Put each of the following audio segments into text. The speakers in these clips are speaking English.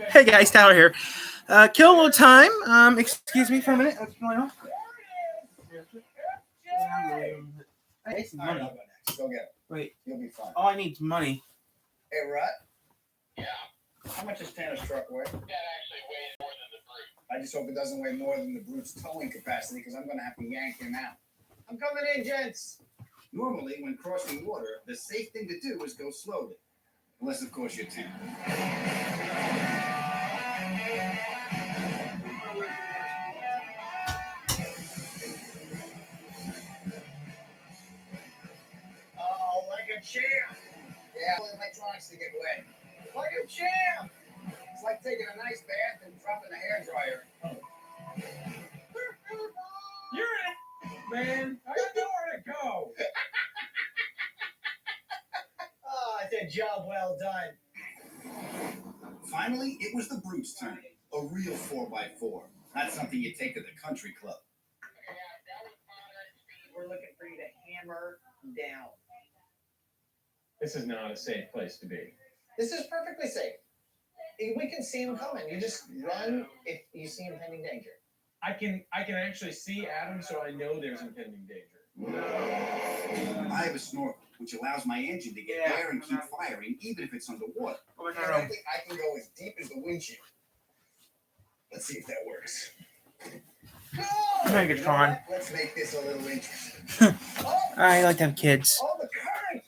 Hey guys, Tyler here. Kill a little time. Excuse me for a minute. What's going on? I need some money. Go get it. Wait. You'll be fine. All I need is money. Hey, Rut? Yeah. How much does Tanner's truck weigh? That actually weighs more than the Brute. I just hope it doesn't weigh more than the Brute's towing capacity, because I'm going to have to yank him out. I'm coming in, gents. Normally, when crossing water, the safe thing to do is go slowly. Unless, of course, you're Tanner. Oh, like a champ. Yeah, electronics to get wet. Like a champ. It's like taking a nice bath and dropping a hairdryer. You're in it, man. I got nowhere to go. Oh, it's a job well done. Finally, it was the Brute's turn. A real 4x4. Not something you take to the country club. We're looking for you to hammer down. This is not a safe place to be. This is perfectly safe. We can see him coming. You just run if you see impending danger. I can actually see Adam, so I know there's impending danger. I have a snorkel, which allows my engine to get air and keep firing, even if it's underwater. Oh, And I think I can go as deep as the windshield. Let's see if that works. Make it fun. Let's make this a little interesting. I like to have kids. Oh, the current!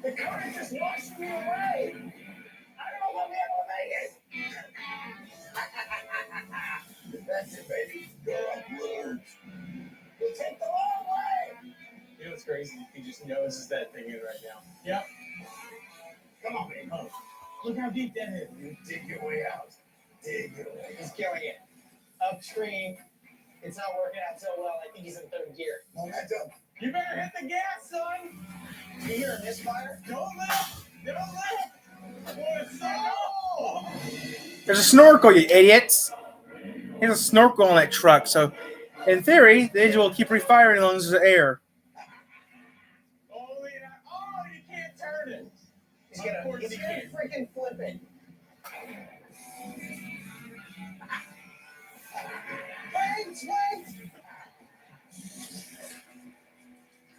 The current just washed me away! I don't know if I'll be able to make it! That's it, baby. Go upwards. We'll take the long way! You know what's crazy? He just knows that thing in right now. Yep. Come on, baby. Oh, look how deep that is. You dig your way out. Dig your way. He's killing it. Upstream. It's not working out so well. I think he's in third gear. Momentum. You better hit the gas, son. You hear a misfire? Don't lift. Don't lift. Oh, it's so low. There's a snorkel, you idiots. There's a snorkel on that truck, so in theory, the engine will keep refiring as long as there's air. Oh, you can't turn it. He's gonna freaking flip it. Wait!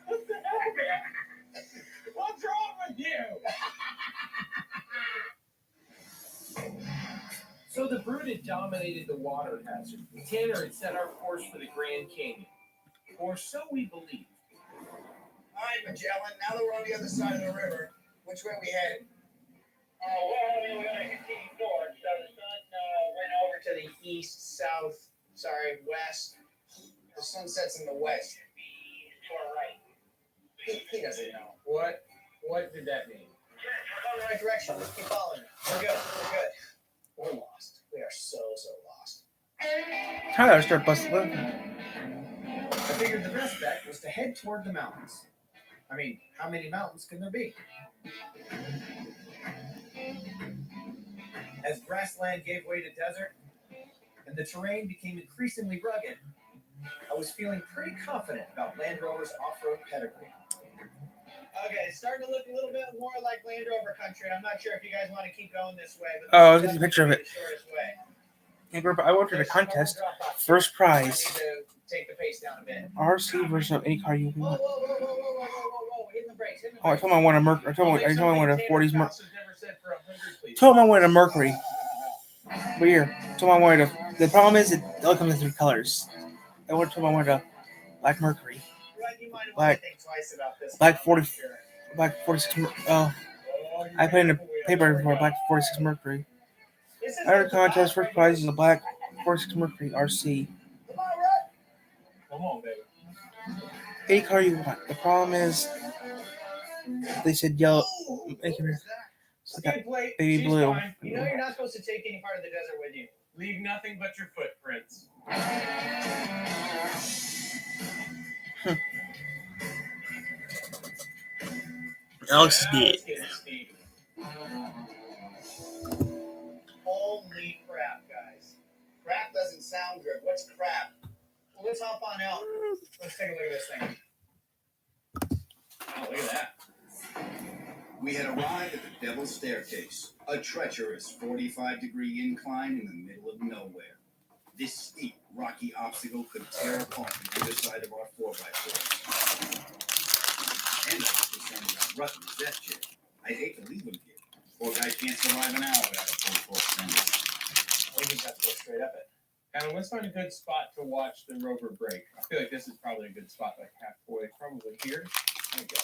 What the heck, man? What's wrong with you? So the Brute had dominated the water hazard. Tanner had set our course for the Grand Canyon. Or so we believed. All right, Magellan, now that we're on the other side of the river, which way we headed? Well, we're going to continue north, so the sun went over to the west. The sun sets in the west. To our right. He doesn't know. What did that mean? We're going the right direction. Let's keep following it. We're good. We're lost. We are so lost. Tyler, start busting. I figured the best bet was to head toward the mountains. I mean, how many mountains can there be? As grassland gave way to desert, and the terrain became increasingly rugged, I was feeling pretty confident about Land Rover's off-road pedigree. Okay, it's starting to look a little bit more like Land Rover country. I'm not sure if you guys want to keep going this way. But Oh, look at the picture of it. the shortest way. Hey, I worked at a contest. First prize. I need to take the pace down a bit. RC versus any car you want. Whoa. Hitting the brakes. Oh, I told him I want a Mercury. I told him I want a 40s Mercury. Never said for 100, please. Told him I wanted a Mercury. But here, told him I wanted a. The problem is it only comes in 3 colors. I told him I wanted a black Mercury. Black 46. Oh, I put in the paper for a black 46 Mercury. I heard a contest. First prize is a black 46 Mercury RC. Come on, baby. Any car you want. The problem is, they said yellow. So I got baby She's blue. fine. You know you're not supposed to take any part of the desert with you. Leave nothing but your footprints. Alex is dead. Holy crap, guys. Crap doesn't sound good. What's crap? Well, let's hop on out. Let's take a look at this thing. Oh, look at that. We had arrived at the Devil's Staircase, a treacherous 45-degree incline in the middle of nowhere. This steep, rocky obstacle could tear apart the underside of our 4x4. And I was concerned about Russ and his death chair. I'd hate to leave him here. Poor guy can't survive an hour without a full force fender. We just have to go straight up it. Adam, let's find a good spot to watch the rover break. I feel like this is probably a good spot, like halfway, probably here. There we go.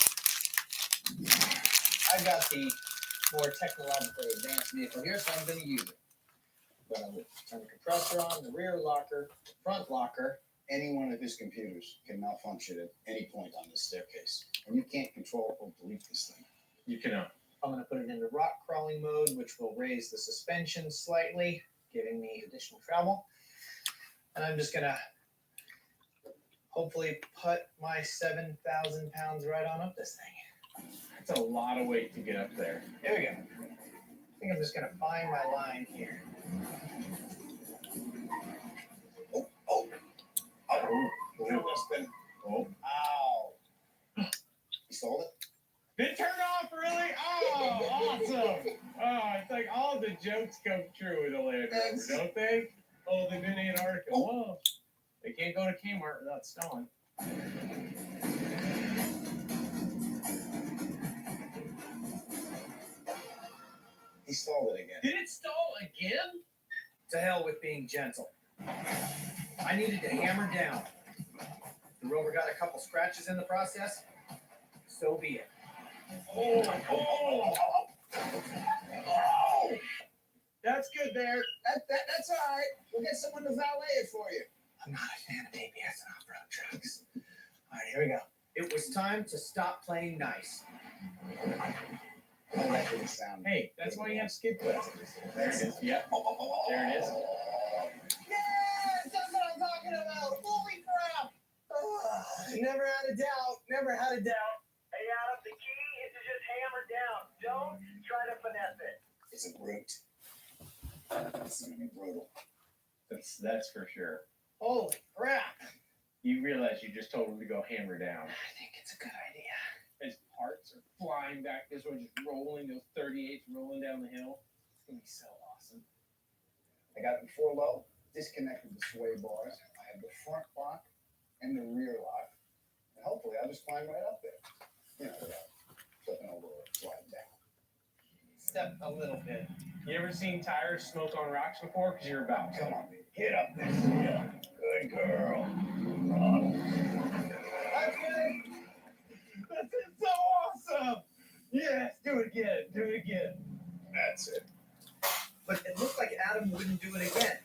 I've got the more technologically advanced vehicle here, so I'm going to use it. But I'm going to turn the compressor on, the rear locker, front locker. Any one of his computers can malfunction at any point on this staircase. And you can't control or delete this thing. You cannot. I'm going to put it into rock crawling mode, which will raise the suspension slightly, giving me additional travel. And I'm just going to hopefully put my 7,000 pounds right on up this thing. That's a lot of weight to get up there. There we go. I think I'm just going to find my line here. Oh. Ow. You stalled it? Did it turn off, really? Oh, awesome. Oh, it's like all the jokes come true with a Land Rover, don't they? Oh, the new Antarctica. Whoa. They can't go to Kmart without stalling. He stalled it again. Did it stall again? To hell with being gentle. I needed to hammer down. The rover got a couple scratches in the process. So be it. Oh. That's good there. That's all right. We'll get someone to valet it for you. I'm not a fan of ABS and off-road trucks. All right, here we go. It was time to stop playing nice. Oh, that didn't sound. Hey, that's why you have skid plates. There it is. Yep. There it is. Yes, that's what I'm talking about. Holy crap. Never had a doubt. Never had a doubt. Hey, Adam, the key is to just hammer down. Don't try to finesse it. It's a brute. It's going to be brutal. That's for sure. Holy crap. You realize you just told him to go hammer down. I think it's a good idea. His parts are flying back this way, just rolling, those 38s rolling down the hill. It's going to be so awesome. I got it before low, disconnected the sway bars. I have the front lock and the rear lock. And hopefully I'll just climb right up there. You know, without flipping over or sliding down. Step a little bit. You ever seen tires smoke on rocks before? Because you're about to. Come on, baby. Get up there. Yeah. Good girl. That's good. This is so awesome. Yes, do it again. Do it again. That's it. But it looked like Adam wouldn't do it again.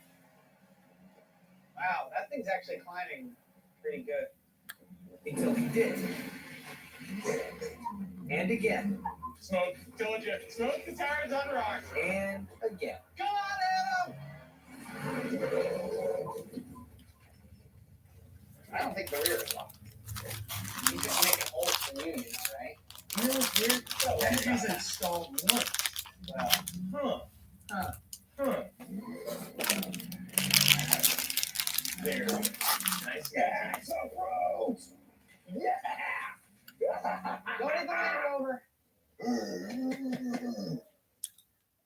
Wow, that thing's actually climbing pretty good. Until he did. And again. Smoke, told you. Smoke the tires on rocks. And again. Come on, Adam! I don't think the rear is locked. He's just making holes for you, right? You know what's weird? That is installed once. Well, huh. There. Nice guy. Yeah, so gross. Yeah. Don't hit the Land Rover.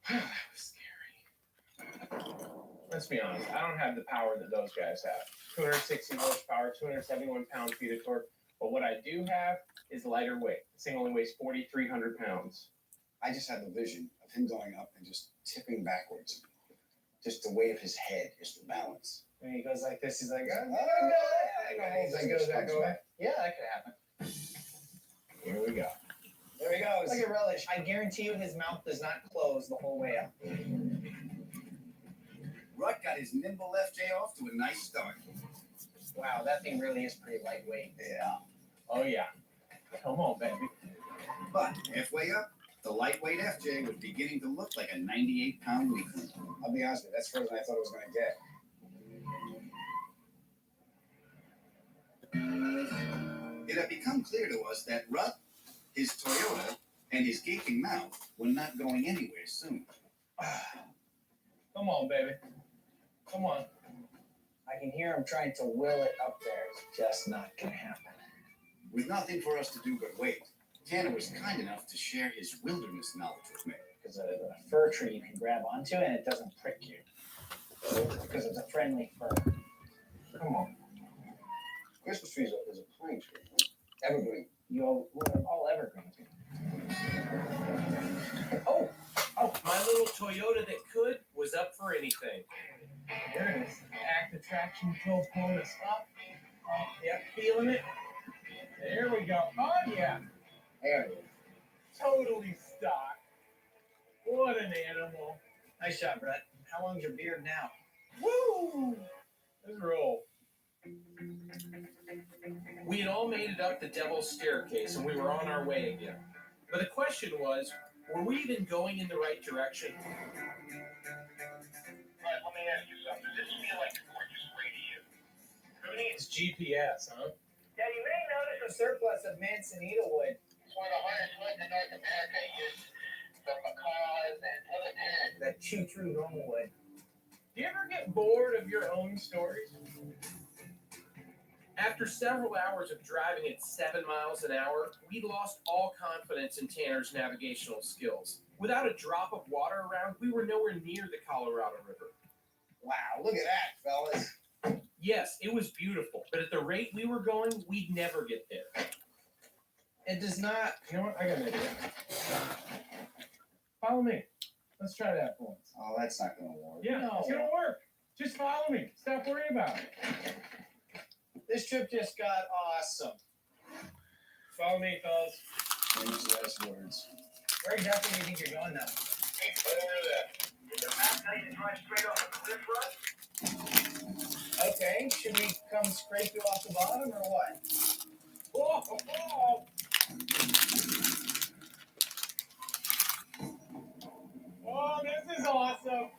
That was scary. Let's be honest. I don't have the power that those guys have. 260 horsepower, 271 pound-feet of torque. But what I do have is lighter weight. This thing only weighs 4,300 pounds. I just have the vision of him going up and just tipping backwards. Just the weight of his head is the balance. And he goes like this. He's like, oh, He goes back away. Yeah, that could happen. Here we go. There he goes. Look at Relish. I guarantee you his mouth does not close the whole way up. Rutt got his nimble FJ off to a nice start. Wow, that thing really is pretty lightweight. Yeah. Oh, yeah. Come on, baby. But halfway up, the lightweight FJ was beginning to look like a 98-pound weakling. I'll be honest with you, that's further than I thought it was going to get. It had become clear to us that Rutt, his Toyota, and his gaping mouth were not going anywhere soon. Come on, baby. Come on. I can hear him trying to will it up there. It's just not going to happen. With nothing for us to do but wait, Tanner was kind enough to share his wilderness knowledge with me. Because of a fir tree you can grab onto and it doesn't prick you. Because it's a friendly fir. Come on. Christmas tree is a pine tree. Evergreen. We're all evergreens. Oh, my little Toyota that could was up for anything. There it is. Active traction control pulling us up. Oh, yep, feeling it. There we go. Oh, yeah. There it is. Totally stock. What an animal. Nice shot, Brett. How long's your beard now? Woo! Let's roll. We had all made it up the devil's staircase and we were on our way again. But the question was, were we even going in the right direction? All right, let me ask you something. Does this feel like a gorgeous radio? Who needs GPS, huh? Yeah, you may notice A surplus of manzanita wood. it's one of the hardest wood in North America used for macaws and other things. That chew through normal wood. Do you ever get bored of your own stories? After several hours of driving at 7 miles an hour, we lost all confidence in Tanner's navigational skills. Without a drop of water around, we were nowhere near the Colorado River. Wow, look at that, fellas. Yes, it was beautiful, but at the rate we were going, we'd never get there. It does not. You know what? I got an idea. Follow me. Let's try that for once. Oh, that's not gonna work. Yeah, No. it's gonna work. Just follow me. Stop worrying about it. This trip just got awesome. Follow me, fellas. Famous last words. Where exactly do you think you're going now? Hey, right over there. Is the map tell you to drive straight off a cliff run? Okay, should we come scrape you off the bottom or what? Oh, oh, oh. Oh, this is awesome.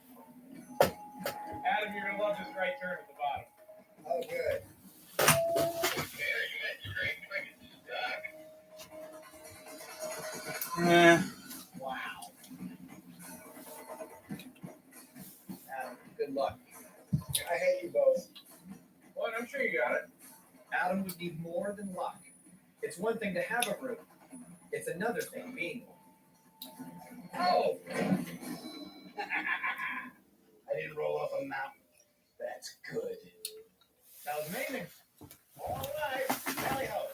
Adam, you're gonna love this right turn at the bottom. Oh, good. Yeah. Wow. Adam, good luck. I hate you both. What? I'm sure you got it. Adam would need more than luck. It's one thing to have a route. It's another thing being one. Oh! I didn't roll off a mountain. That's good. That was amazing. All right, tally ho.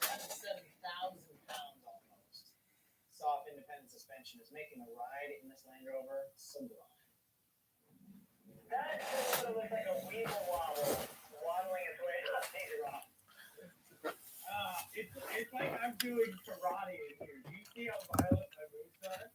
That's 7,000 pounds almost. Soft independent suspension is making a ride in this Land Rover sublime. That just sort of looks like a weasel wobble waddling its way up these rocks. It's like I'm doing karate in here. Do you see how violent my moves are?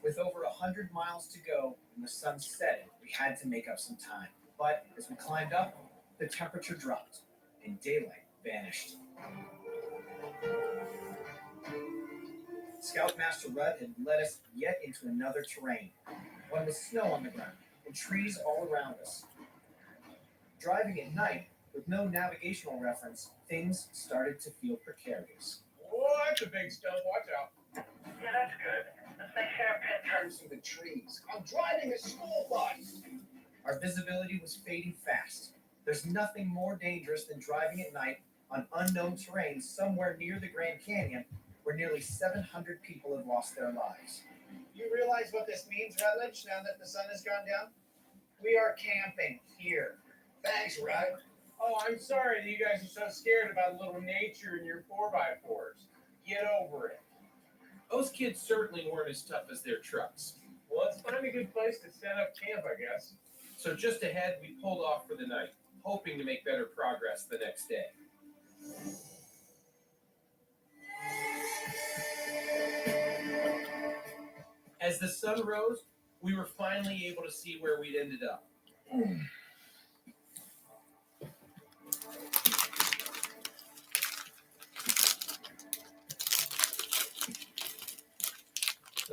With over 100 miles to go and the sun setting, we had to make up some time. But as we climbed up, the temperature dropped and daylight vanished. Scoutmaster Rudd had led us yet into another terrain, one with snow on the ground and trees all around us. Driving at night, with no navigational reference, things started to feel precarious. Oh, that's a big stump. Watch out. Yeah, that's good. Let's make hairpin turns. Turns through the trees. I'm driving a school bus. Our visibility was fading fast. There's nothing more dangerous than driving at night on unknown terrain somewhere near the Grand Canyon where nearly 700 people have lost their lives. You realize what this means, Rutledge, now that the sun has gone down? We are camping here. Thanks, Rudd. Oh, I'm sorry that you guys are so scared about a little nature in your 4x4s. Get over it. Those kids certainly weren't as tough as their trucks. Well, let's find a good place to set up camp, I guess. So just ahead, we pulled off for the night, hoping to make better progress the next day. As the sun rose, we were finally able to see where we'd ended up.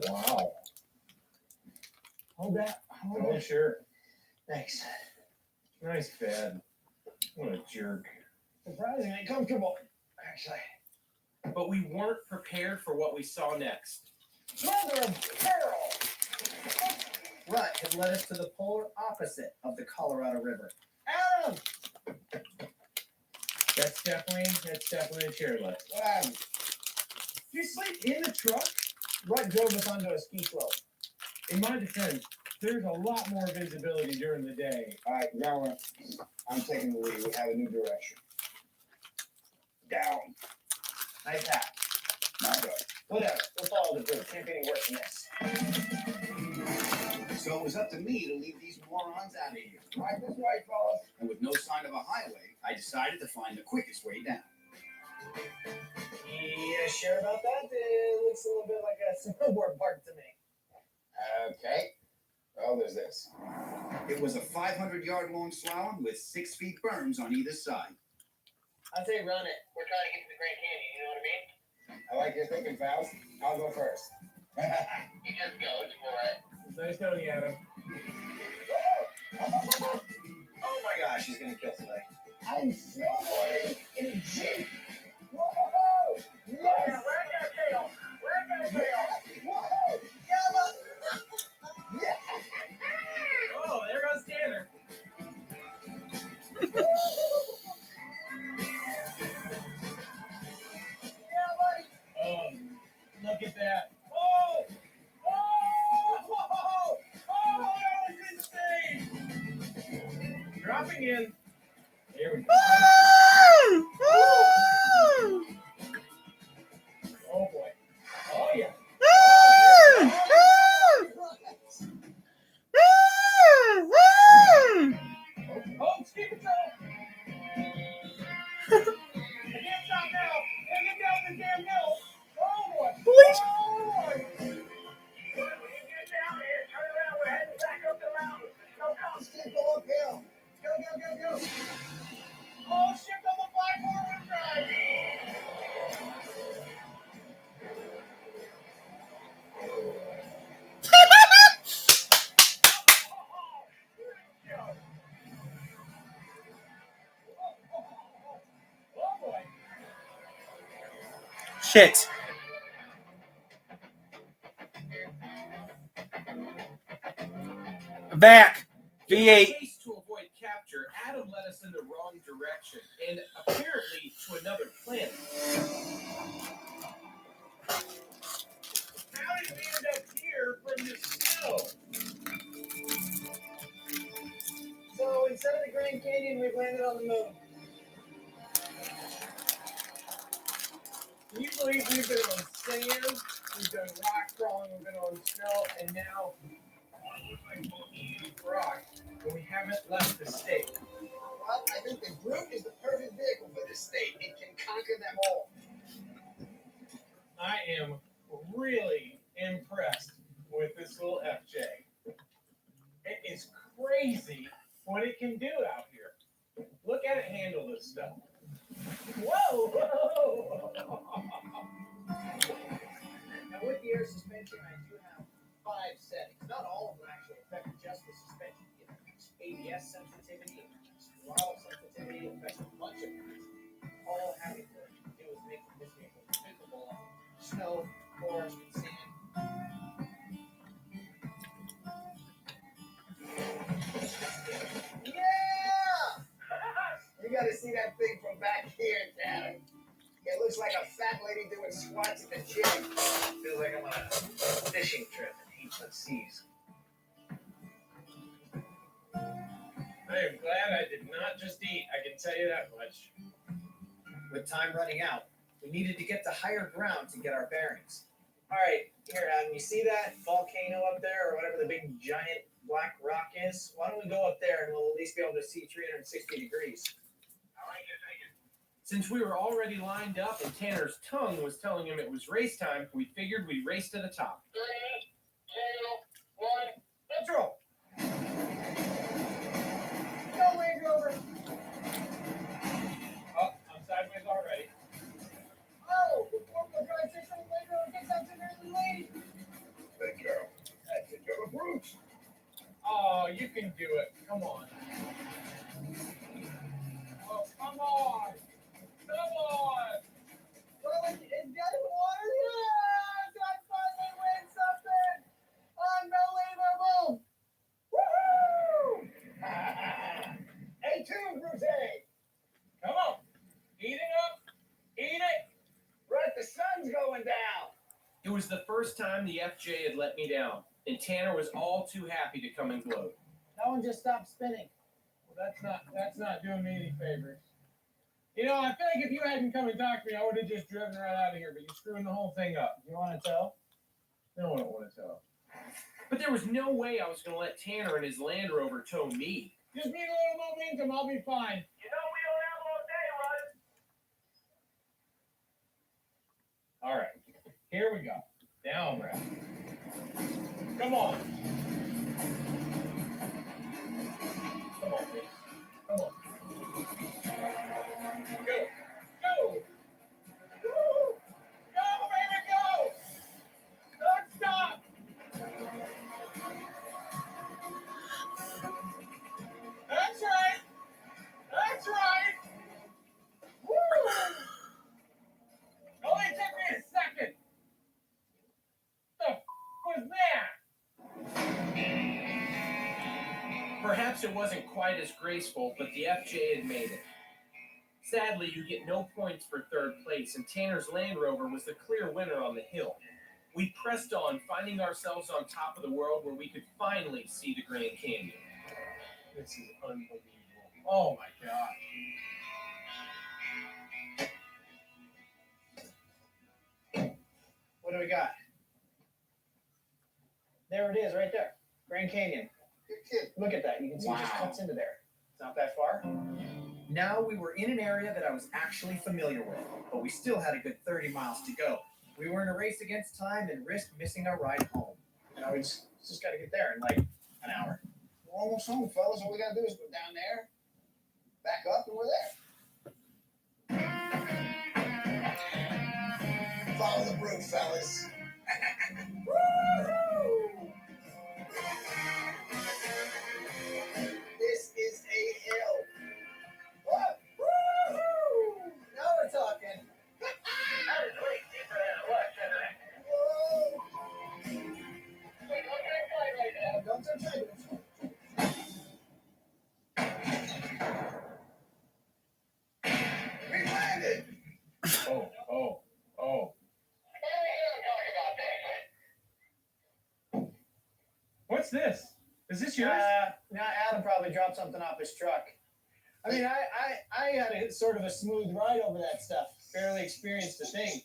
Wow. Hold that. Oh, sure. Thanks. Nice bed. What a jerk. Surprisingly comfortable, actually. But we weren't prepared for what we saw next. Mother of pearl! Rut had led us to the polar opposite of the Colorado River. Adam! That's definitely a chairlift. What happened? Did you sleep in the truck? Rut drove us onto a ski slope. In my defense, there's a lot more visibility during the day. All right, now I'm taking the lead. We have a new direction. Down. Nice hat. Not good. Whatever. We'll follow the group. Can't be any worse than this. So it was up to me to lead these morons out of here. Right this way, fellas. And with no sign of a highway, I decided to find the quickest way down. Yeah, sure about that? It looks a little bit like a snowboard park to me. Okay. Well, there's this. It was a 500-yard long slalom with 6 feet berms on either side. I'd say run it. We're trying to get to the Grand Canyon, you know what I mean? I like your thinking, Faust. I'll go first. You just go, it's all right. It's nice knowing you, Adam. Oh my gosh, he's gonna kill somebody. I'm snowboarding in a jeep. Whoa! Yes! Where's that tail? Where's that tail? Whoa! Yeah! Oh, there goes Tanner. Look at that. Oh! Oh! Oh, that was insane! Dropping in. Here we go. Oh boy. Oh yeah. Oh, ski patrol! I can't stop now. Can't get down the damn hill. Oh boy. Please. Oh boy. When you get down here, turn around, we're heading back up the mountain. Go, go. Skip go uphill. Go. Oh, shift on the black forward drive. Oh boy. Shit. Back. In V8. case to avoid capture, Adam led us in the wrong direction and apparently to another planet. How did we end up here from the snow? So instead of the Grand Canyon, we've landed on the moon. Can you believe we've been on sand, we've done rock crawling, we've been on snow, and now rock, but we haven't left the state. Well, I think the Brute is the perfect vehicle for this state. It can conquer them all. I am really impressed with this little FJ. It is crazy what it can do out here. Look at it handle this stuff. Whoa! Now with the air suspension, I do have 5 settings. Not all of them actually affect just the suspension. It affects ABS sensitivity, it affects throttle sensitivity, it affects a bunch of things. All having to do with making this vehicle capable of snow, forest, and sand. Yeah! You gotta see that thing from back here, Tanner. It looks like a fat lady doing squats at the gym. Feels like I'm on a fishing trip in heapless seas. I am glad I did not just eat, I can tell you that much. With time running out, we needed to get to higher ground to get our bearings. All right, here, Adam, you see that volcano up there, or whatever the big giant black rock is? Why don't we go up there and we'll at least be able to see 360 degrees? Since we were already lined up and Tanner's tongue was telling him it was race time, we figured we'd race to the top. 3, 2, 1, Control! Go, Range Rover! Oh, I'm sideways already. Oh, the four-wheel drive system Range Rover gets up to an early lady. Good girl. That's a girl Brute. Oh, you can do it. Come on. Oh, come on. Come on. Well, afternoon, Bruce. Come on. Eat it up. Eat it. Right, the sun's going down. It was the first time the FJ had let me down, and Tanner was all too happy to come and gloat. That one just stopped spinning. Well, that's not doing me any favors. You know, I feel like if you hadn't come and talked to me, I would have just driven right out of here, but you're screwing the whole thing up. You want to tell? No, I don't want to tell. But there was no way I was going to let Tanner and his Land Rover tow me. Just need a little momentum, I'll be fine. You know we don't have all day, Russ. All right, here we go. Now I'm ready. Come on. Come on, please. Come on. Go. Go. Woo. Go, baby, go. Don't stop. That's right. That's right. Woo. Only took me a second. What the was that? Perhaps it wasn't quite as graceful, but the FJ had made it. Sadly, you get no points for third place, and Tanner's Land Rover was the clear winner on the hill. We pressed on, finding ourselves on top of the world where we could finally see the Grand Canyon. This is unbelievable. Oh my gosh. What do we got? There it is, right there. Grand Canyon. Look at that. You can see it just Wow. cuts into there. It's not that far. Now we were in an area that I was actually familiar with, but we still had a good 30 miles to go. We were in a race against time and risked missing our ride home. You know, we just got to get there in like an hour. We're almost home, fellas. All we gotta do is go down there, back up, and we're there. Follow the brute, fellas. Woo-hoo! This is a hill. What? Woo-hoo! Now we're talking. That is way deeper than it was, isn't it? Whoa! Wait, look at that flight right now. Don't touch it. We landed. Oh. Come here and talk about this. What's this? Is this yours? Now Adam probably dropped something off his truck. I mean, I had a sort of a smooth ride over that stuff. Barely experienced a thing.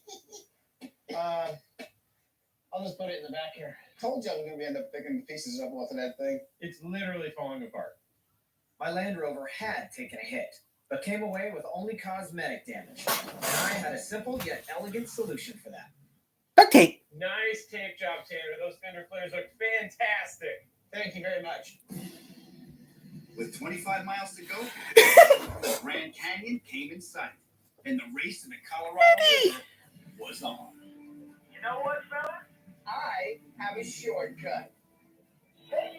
I'll just put it in the back here. Told you I was gonna end up picking pieces up off of that thing. It's literally falling apart. My Land Rover had taken a hit, but came away with only cosmetic damage. And I had a simple yet elegant solution for that. Duct tape. Nice tape job, Tanner. Those fender flares look fantastic. Thank you very much. With 25 miles to go, the Grand Canyon came in sight, and the race to the Colorado River was on. You know what, fella? I have a shortcut. Hey,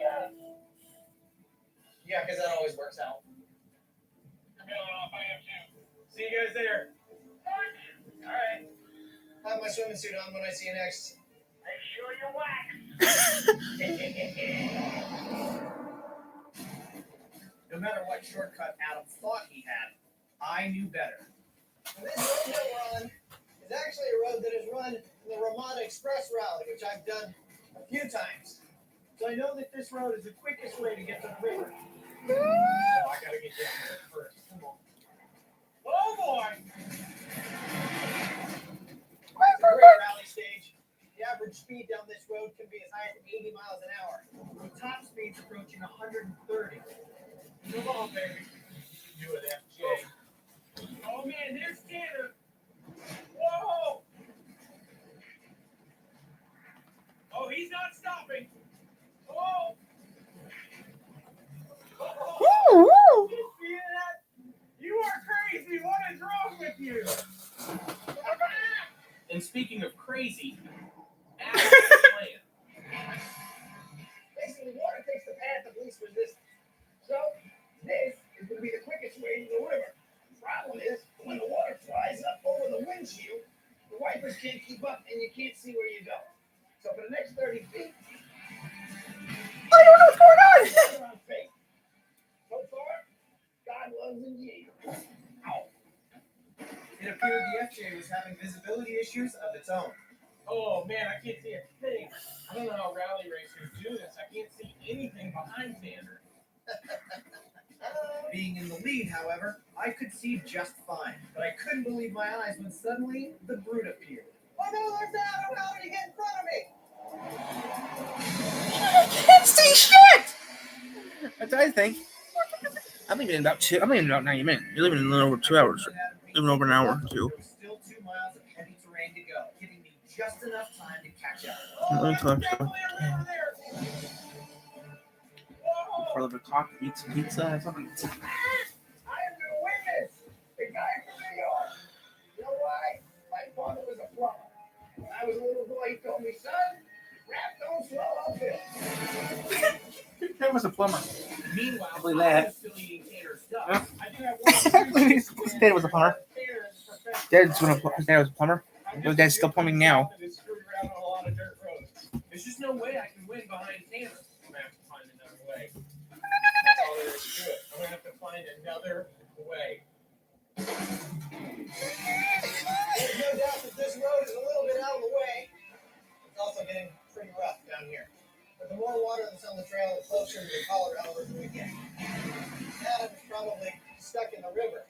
Yeah, because that always works out. you're going off. I am too. See you guys there. All right. Have my swimming suit on when I see you next. Make sure you're waxed. No matter what shortcut Adam thought he had, I knew better. This road that we're on is actually a road that is run in the Ramada Express Rally, which I've done a few times. So I know that this road is the quickest way to get to the river. Oh, I gotta get down there first. Come on. Oh boy! It's a great rally stage. The average speed down this road can be as high as 80 miles an hour, with top speeds approaching 130. Come on, baby. You do it, FJ. Oh man, there's Tanner. Whoa! Oh, he's not stopping. Oh! Woo! You see that? You are crazy. What is wrong with you? And speaking of crazy, Adam had a plan. Basically, water takes the path of least resistance. So, this is going to be the quickest way to the river. The problem is, when the water flies up over the windshield, the wipers can't keep up and you can't see where you go. So, for the next 30 feet, I don't know what's going on. you're on faith. So far, God loves appeared the FJ was having visibility issues of its own. Oh man, I can't see a thing. I don't know how rally racers do this. I can't see anything behind Tanner. Being in the lead, however, I could see just fine, but I couldn't believe my eyes when suddenly the Brute appeared. Oh no, there's Adam! How did he get in front of me? I can't see shit! That's what I think. I'm leaving in about 90 minutes. You're leaving in a little over 2 hours. Even over an hour or two. There was still 2 miles of heavy terrain to go, giving me just enough time to catch up. Let me talk Definitely a river there. Whoa. for a little coffee, eat some pizza or something. I am gonna win this. The guy from New York. You know why? My father was a plumber. When I was a little boy, he told me, son, rap don't swell uphill. That was a plumber. Meanwhile, I believe that. I'm still eating Tanner's stuff. Huh? I do have His dad was a plumber. His dad was a plumber. His dad's still plumbing now. There's just no way I can win behind Tanner. I'm gonna have to find another way. That's all there is to it. I'm gonna have to find another way. There's no doubt that this road is a little bit out of the way. It's also getting pretty rough down here. But the more water that's on the trail, the closer to the Colorado River we get. Adam is probably stuck in the river.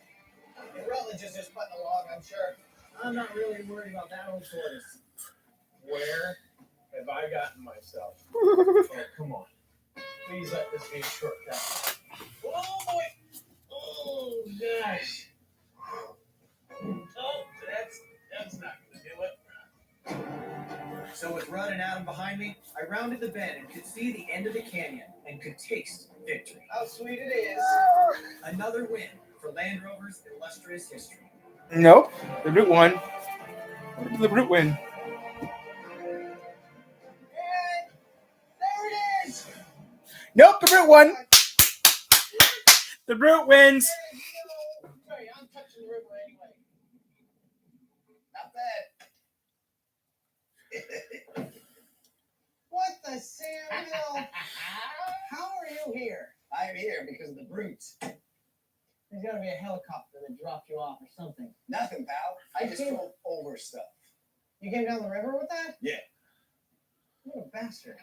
And Rutledge is just putting along, I'm sure. I'm not really worried about that old tortoise. Where have I gotten myself? Oh, come on. Please let this be a shortcut. Oh, boy. Oh, gosh. Oh, that's not going to do it. So with Rudd and Adam behind me, I rounded the bend and could see the end of the canyon and could taste victory. How sweet it is. Another win for Land Rover's illustrious history. Nope. The Brute won. Where did the Brute win? And there it is. Nope, the Brute won. The Brute wins. Sorry, I'm touching the river anyway. Not bad. What the Samuel? How are you here? I'm here because of the brutes. There's got to be a helicopter that dropped you off or something. Nothing, pal. I just drove over stuff. You came down the river with that? Yeah. What a bastard.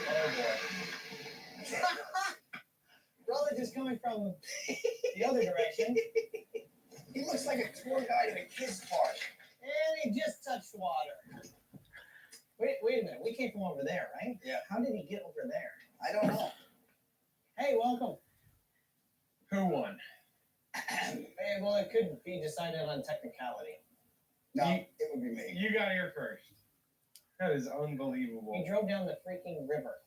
Oh, boy. Rutledge is coming from the other direction. He looks like a tour guide at a kid's park. And he just touched water. Wait a minute. We came from over there, right? Yeah. How did he get over there? I don't know. Hey, welcome. Who won? Hey, well, it could be decided on technicality. No, it would be me. You got here first. That is unbelievable. He drove down the freaking river.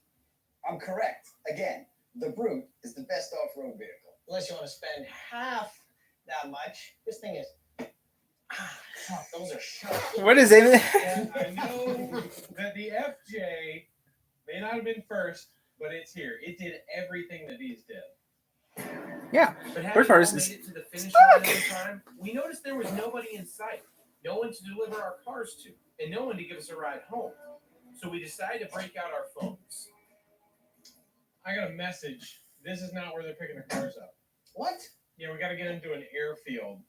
I'm correct. Again, the Brute is the best off-road vehicle. Unless you want to spend half that much. This thing is... fuck, those are sharp. What is it? And I know that the FJ may not have been first, but it's here. It did everything that these did. Yeah. But First part is made it to the finish line on time, we noticed there was nobody in sight, no one to deliver our cars to, and no one to give us a ride home. So we decided to break out our phones. I got a message. This is not where they're picking the cars up. What? Yeah, we got to get them to an airfield.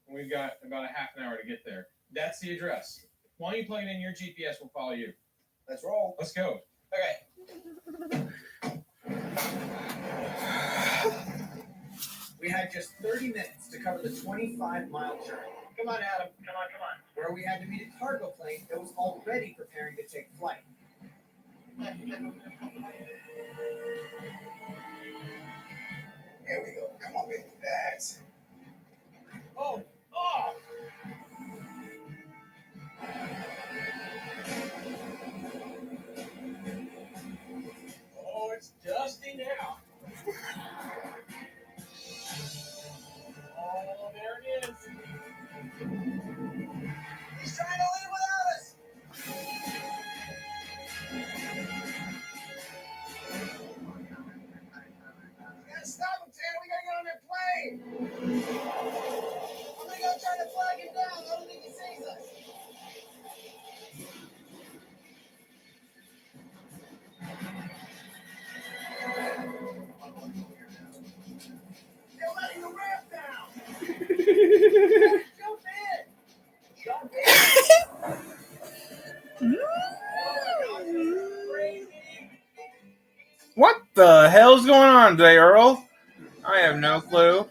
We've got about a half an hour to get there. That's the address. Why don't you plug it in your GPS? We'll follow you. Let's roll. Let's go. Okay. We had just 30 minutes to cover the 25-mile journey, Come on, Adam. Come on. where we had to meet a cargo plane that was already preparing to take flight. Here we go. Come on, baby. That's... Oh! Oh, it's dusty now. Oh, there it is. He's trying to leave without us. We gotta stop him, Tanner. We gotta get on that plane. I'm gonna go try to flag him down. I don't think he sees us. They're letting the ramp down. What the hell's going on today, Earl? I have no clue. Come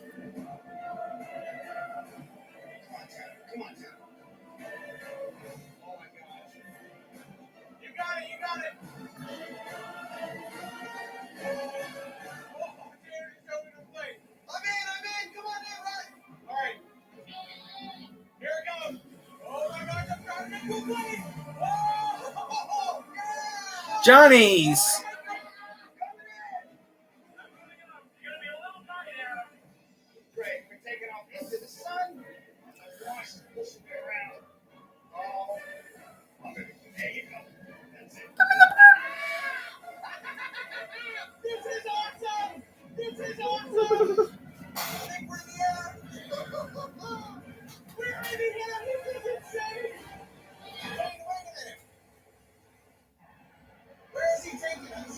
on, Tanner. Oh my gosh. You got it, you got it. Oh, Tanner's showing the plate. I'm in. Come on in, right? All right. Here it goes. Oh my gosh, I'm trying to get to a plate. Oh, yeah. Johnny's. Great. We're taking off into the sun. The boss is pushing me around. Oh. There you go. That's it. This is awesome. I think we're in the air. We're in the air. This is insane. Wait a minute. Where is he taking us?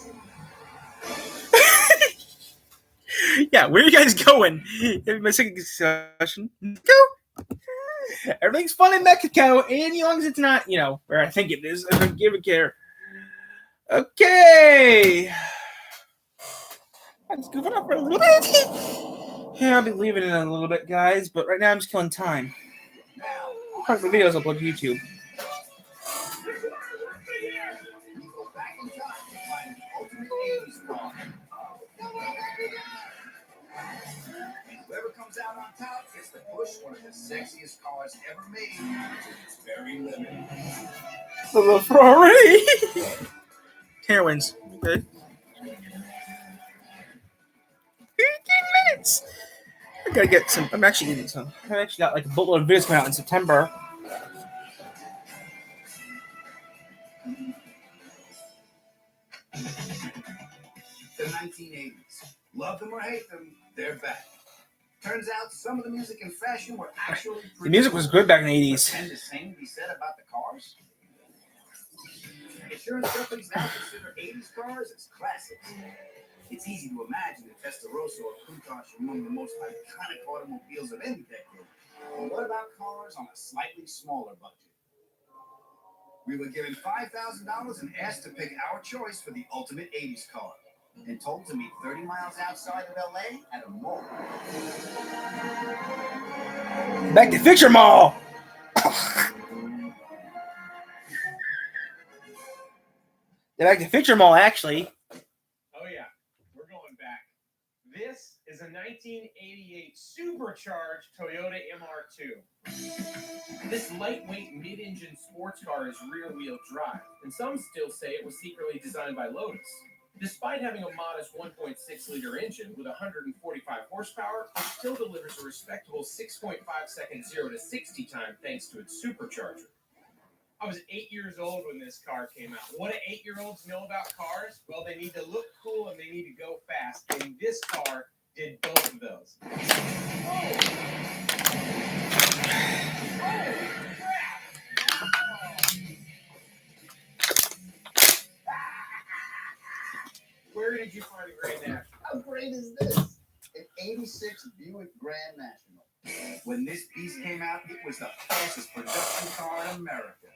Yeah, where are you guys going? My second discussion. Go. Everything's fun in Mexico, and as long as it's not, where I think it is, I don't give a care. Okay. Let's goof it up for a little bit. Yeah, I'll be leaving in a little bit, guys, but right now I'm just killing time. Part of the videos upload to YouTube. Go back in time to find the ultimate 80s car. Whoever comes out on top gets to push one of the sexiest cars ever made to its very limit. The Ferrari. Tanner wins. Okay. 15 minutes. I gotta get some. I'm actually eating some. I actually got like a boatload of videos coming out in September. The 1980s. Love them or hate them, they're back. Turns out some of the music and fashion were actually The music was good back in the 80s. Can the same be said about the cars? Insurance companies now consider 80s cars as classics. It's easy to imagine that Testarossa or Countach are among the most iconic automobiles of any decade. But what about cars on a slightly smaller budget? We were given $5,000 and asked to pick our choice for the ultimate 80s car, and told to meet 30 miles outside of LA at a mall. Back to Fisher Mall. Back to Fisher Mall, actually. Oh yeah, we're going back. This is a 1988 Supercharged Toyota Mr2. This lightweight mid-engine sports car is rear-wheel drive, and some still say it was secretly designed by Lotus. Despite having a modest 1.6-liter engine with 145 horsepower, it still delivers a respectable 6.5 second 0 to 60 time thanks to its supercharger. I was 8 years old when this car came out. What do 8-year-olds know about cars? Well, they need to look cool and they need to go fast. And this car did both of those. Where did you find a Grand National? How great is this? An 86 Buick Grand National. When this beast came out, it was the fastest production car in America.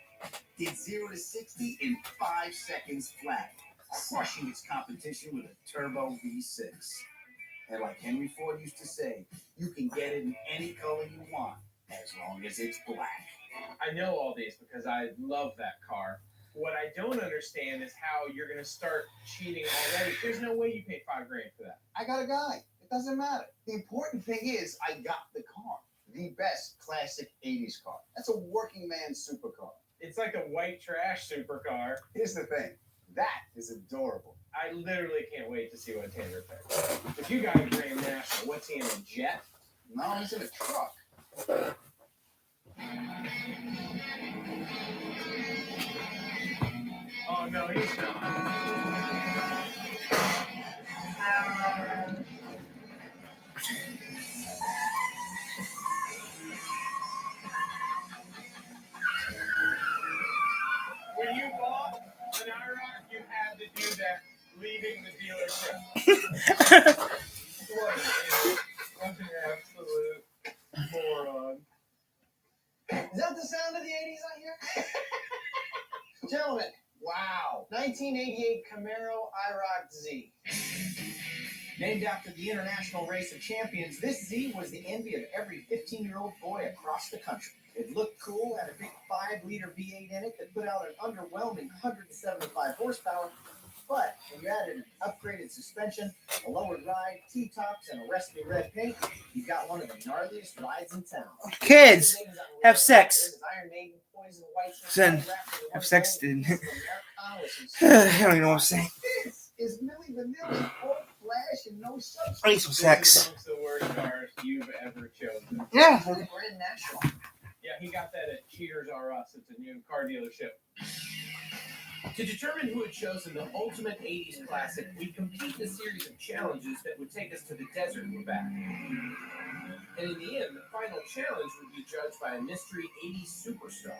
Did 0 to 60 in 5 seconds flat, crushing its competition with a turbo V6. And like Henry Ford used to say, you can get it in any color you want, as long as it's black. I know all these because I love that car. What I don't understand is how you're going to start cheating already. There's no way you paid $5,000 for that. I got a guy. It doesn't matter. The important thing is I got the car. The best classic 80s car. That's a working man's supercar. It's like a white trash supercar. Here's the thing. That is adorable. I literally can't wait to see what Tanner picks. If you got a Grand National, what's he in, a jet? No, he's in a truck. Oh, no, he's not. When you bought an IROC, you had to do that leaving the dealership. What an absolute moron. Is that the sound of the 80s I hear? Gentlemen, wow. 1988 Camaro IROC Z. Named after the International Race of Champions, this Z was the envy of every 15-year-old boy across the country. It looked cool, had a big 5-liter V8 in it that put out an underwhelming 175 horsepower, but when you added an upgraded suspension, a lowered ride, T-tops, and a rusty red paint, you got one of the gnarliest rides in town. Kids, have sex. Then have sex, didn't I don't even know what I'm saying. This is Milli Vanilli, full flash and no substance. I need some sex. Amongst the worst cars you've ever chosen. Yeah. We're in Nashville. Yeah, he got that at Cheaters R Us. It's a new car dealership. To determine who had chosen the ultimate 80s classic, we compete in a series of challenges that would take us to the desert and back. And in the end, the final challenge would be judged by a mystery 80s superstar.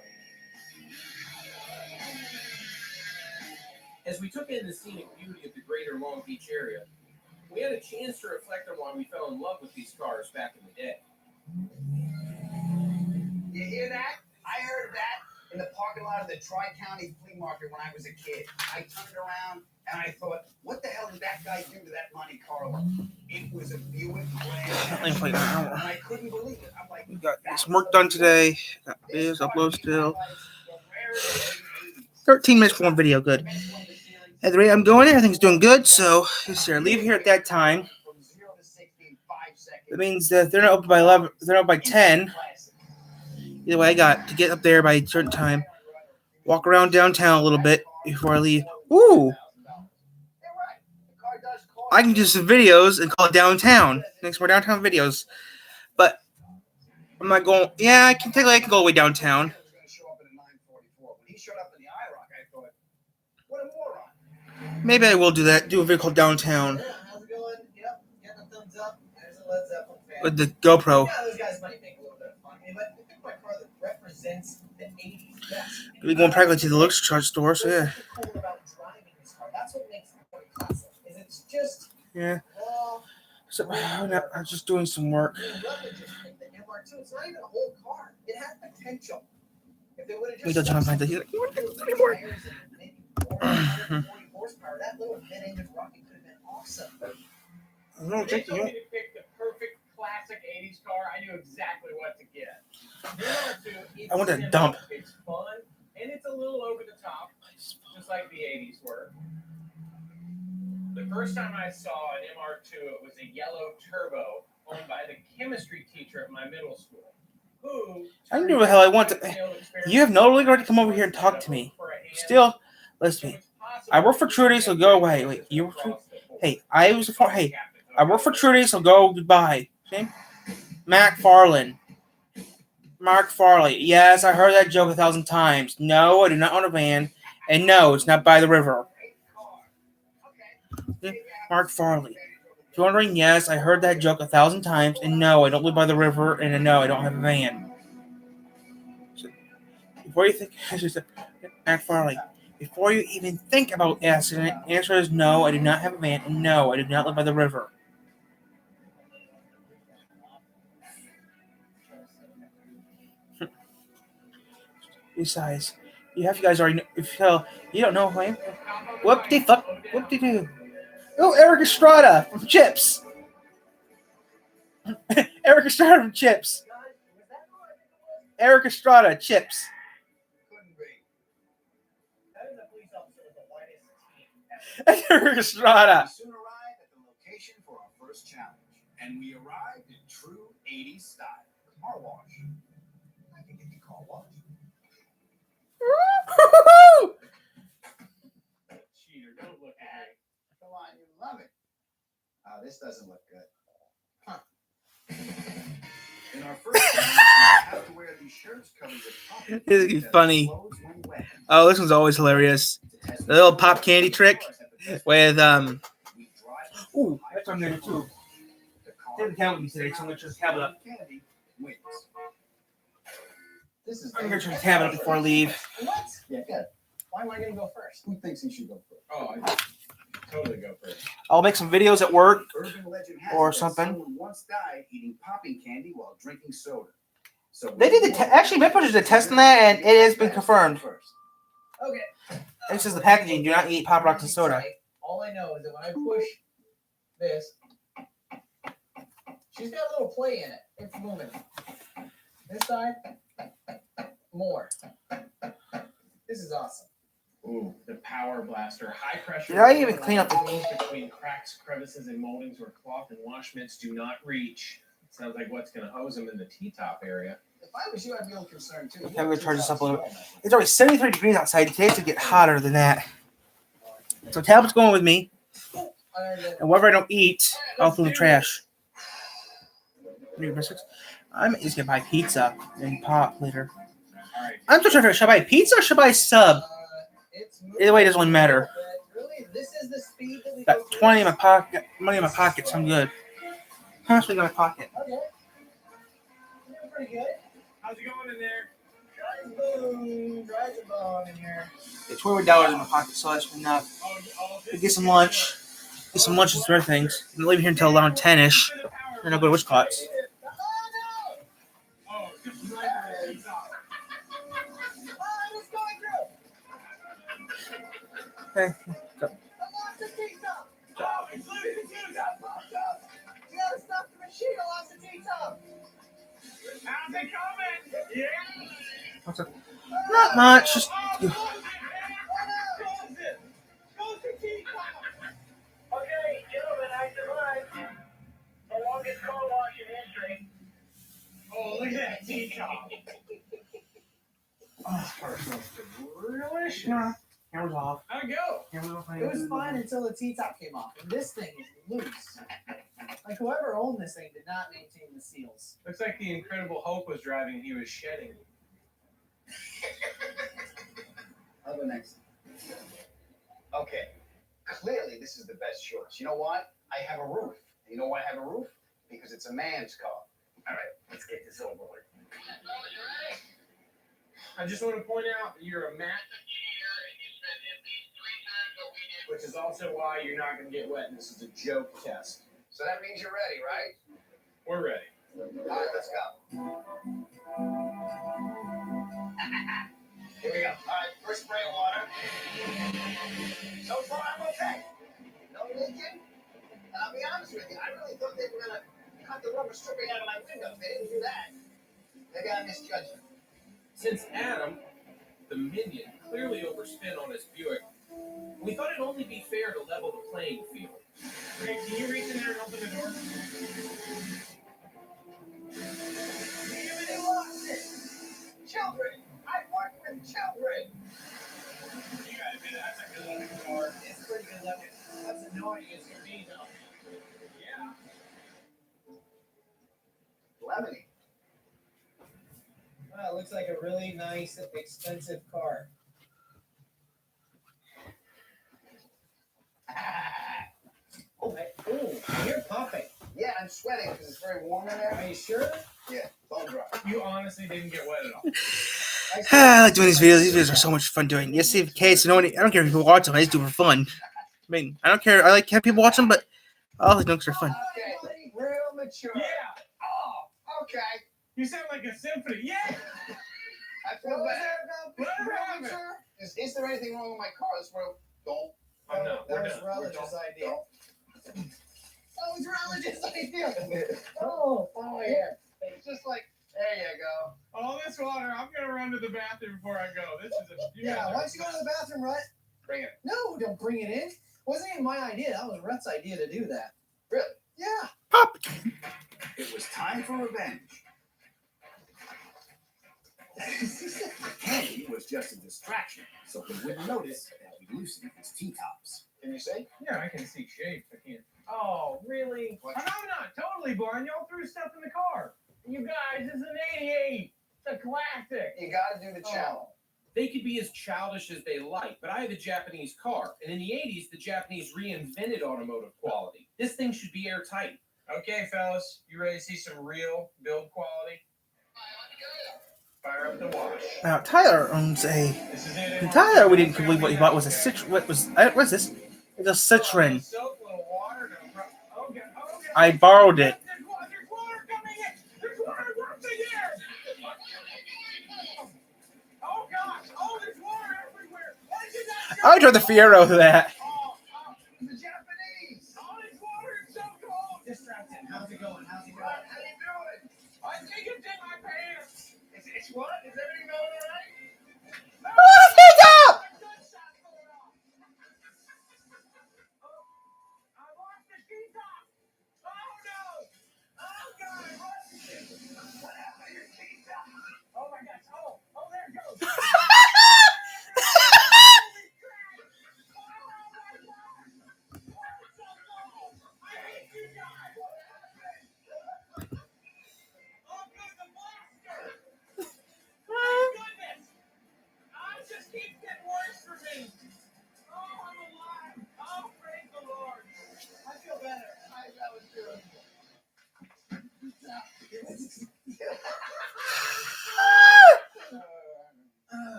As we took in the scenic beauty of the greater Long Beach area, we had a chance to reflect on why we fell in love with these cars back in the day. You hear that? I heard that in the parking lot of the Tri-County Flea Market when I was a kid. I turned around and I thought, what the hell did that guy do to that Monte Carlo? It was a Buick Grand. And I couldn't believe it. I'm like, We got some work done today. Got videos upload still. 13 minutes for one video, good. At the rate I'm going, everything's doing good, so just leave here at that time. That means that they're not open by 11, they're not by 10. Either way, I got to get up there by a certain time. Walk around downtown a little bit before I leave. Ooh! I can do some videos and call it downtown. Next more downtown videos. But I'm not going, yeah, I can go all the way downtown. Maybe I will do that. Do a video called Downtown. Yeah, how's it going? Yep, getting a thumbs up. There's a Led Zeppelin fan. With the GoPro. Yeah, those guys might make a little bit of fun. But I think my car that represents the 80s best. We're going practically to the Supercharged store, so yeah. What's cool about driving this car? That's what makes it very classic. Is it's just Yeah. So I'm just doing some work. the MR2. It's not even a whole car. It had potential. If they would have just We don't jump behind the. He's like, you want to get anymore? maybe 440 horsepower. That little mid-engine rocket could have been awesome. I don't They think told you. me to pick the perfect classic 80s car. I knew exactly what to get. I want a dump. It's fun, and it's a little over the top, just like the 80s were. The first time I saw an MR2, it was a yellow turbo owned by the chemistry teacher at my middle school. Who I can do what the hell I want to. You have no legal right to come over here and talk to me. Still, listen to me. I work for Trudy, so go away. Wait, you work for? Hey, I was for. Hey, I work for Trudy, so go goodbye. Okay? Mark Farley. Yes, I heard that joke 1,000 times. No, I do not own a van, and no, it's not by the river. Mark Farley. If you're wondering, yes, I heard that joke 1,000 times, and no, I don't live by the river, and no, I don't have a van. So, before you think, Mark Farley, before you even think about accident, answer is no, I do not have a van, and no, I do not live by the river. Besides, you guys already know, if you don't know who I am. Whoop-de-fuck, oh, Eric Estrada from Chips. Eric Estrada from Chips. Eric Estrada, Chips. Eric Estrada. We soon arrived at the location for our first challenge, and we arrived in true 80s style. Car wash. I can get the car wash. Cheater, don't look at me. Come on, you love it. Oh, this doesn't look good. Huh. In our first challenge, we have to wear these shirts covered with pop. This is funny. Oh, this one's always hilarious. The little pop candy trick with Ooh, that's on there too. Didn't count with me today, so I'm gonna turn the tablet up. I'm gonna turn the tablet up before I leave. What? Yeah, good. Why am I going to go first? Who thinks he should go first? Oh, I totally go first. I'll make some videos at work. Urban legend has Or it that something. someone once died eating popping candy while drinking soda. So They did actually MythBusters did a test on that, and it has been confirmed. Okay. This is the packaging. Do not eat Pop Rocks and soda. All I know is that when I push this, she's got a little play in it. It's moving. This side, more. This is awesome. Ooh, the power blaster. High pressure. Did I even clean up the- flows between cracks, crevices, and moldings where cloth and wash mitts do not reach. Sounds like what's going to hose them in the T-top area. If I was you, I'd be a little concerned too. I'm gonna charge this up a little bit. It's already 73 degrees outside. Today to get hotter than that. So tablet's going with me. And whatever I don't eat, I'll throw in the trash. I'm just gonna buy pizza and pop later. All right. I'm still trying to figure out, should I buy pizza or should I buy sub? Either way, it doesn't really matter. Really, this is the speed that we Got go 20 in my pocket, money in my pocket, so I'm good. How much we got in my pocket? Okay. You're pretty good. How's it going in there? Drive the bone in here. It's $21 in my pocket, so that's enough. Get some lunch. Get some lunch and some other things. I'm leaving here until around 10-ish. Then I'll go to Wisconsin. Oh, just right there. He's off. It's going through. Okay. Go. I lost the T-top. Oh, it's losing the T-top. You gotta stop the machine. I lost the T-top. How's it coming? Yeah. What's up? Not much. Just Okay, gentlemen, I survived. The longest car wash in history. Oh, look at that teacup. Oh, this car smells delicious. yeah. Camera's off. How'd it go? It was fine until the T-top came off. And this thing is loose. Like whoever owned this thing did not maintain the seals. Looks like the Incredible Hulk was driving and he was shedding. I'll go next. Okay. Clearly, this is the best shorts. You know what? I have a roof. You know why I have a roof? Because it's a man's car. All right, let's get this over with. I just want to point out you're a matte, which is also why you're not going to get wet. And this is a joke test. So that means you're ready, right? We're ready. All right, let's go. Here we go. All right, first spray of water. So far, I'm okay. No leaking. I'll be honest with you. I really thought they were going to cut the rubber stripping out of my window. They didn't do that. Maybe I misjudged them. Since Adam, the minion, clearly overspent on his Buick, we thought it'd only be fair to level the playing field. Hey, can you reach in there and open the door? You lost it. Children. I work with children. You gotta admit, that's a good looking car. It's pretty good looking. What's annoying is your knee though. Yeah. Lemony. Wow, it looks like a really nice, expensive car. Oh, you're pumping. Yeah, I'm sweating because it's very warm in there. Are you sure? Yeah, bone dry. You honestly didn't get wet at all. I like doing these videos. These videos are so much fun doing. Yes, in case I don't care if people watch them. I just do it for fun. I mean, I don't care. I like have people watch them, but all the jokes are fun. Okay, real mature. Yeah. Oh, okay. You sound like a symphony. Yeah. I feel bad. Whatever happened? Is there anything wrong with my car? This world don't. Oh, no. That We're was done. Religious idea. That was religious idea. Oh, yeah. It's just like, there you go. All this water, I'm gonna run to the bathroom before I go. This is a Yeah, why don't you go to the bathroom, Rhett? Bring it. No, don't bring it in. It wasn't even my idea. That was Rhett's idea to do that. Really? Yeah. Pop. It was time for revenge. Candy was just a distraction, so he wouldn't notice that we loosened his T-tops. Can you see? Yeah, I can see shape. I can't. Oh, really? What? I'm not totally blind. Y'all threw stuff in the car. You guys, this is an 88. It's a classic. You gotta do the challenge. They could be as childish as they like, but I have a Japanese car, and in the 80s, the Japanese reinvented automotive quality. This thing should be airtight. Okay, fellas, you ready to see some real build quality? Fire up the wash. Now Tyler owns a. This is it. And Tyler, we didn't believe what he bought was a Citroen. What's this? It's a Citroen. Soap, little water, no problem. Okay. I borrowed it. There's water coming in. There's water rushing in. Oh gosh! Oh, there's water everywhere. Why did you not go? I would drive the Fiero to that. Oh, distracted. How's it going? How you doing? I think it's in my pants. It's what? Is everything going all right? Stop! I lost the sheet top. Oh no! Oh god! What happened to your sheet top? Oh my gosh! Oh, there it goes.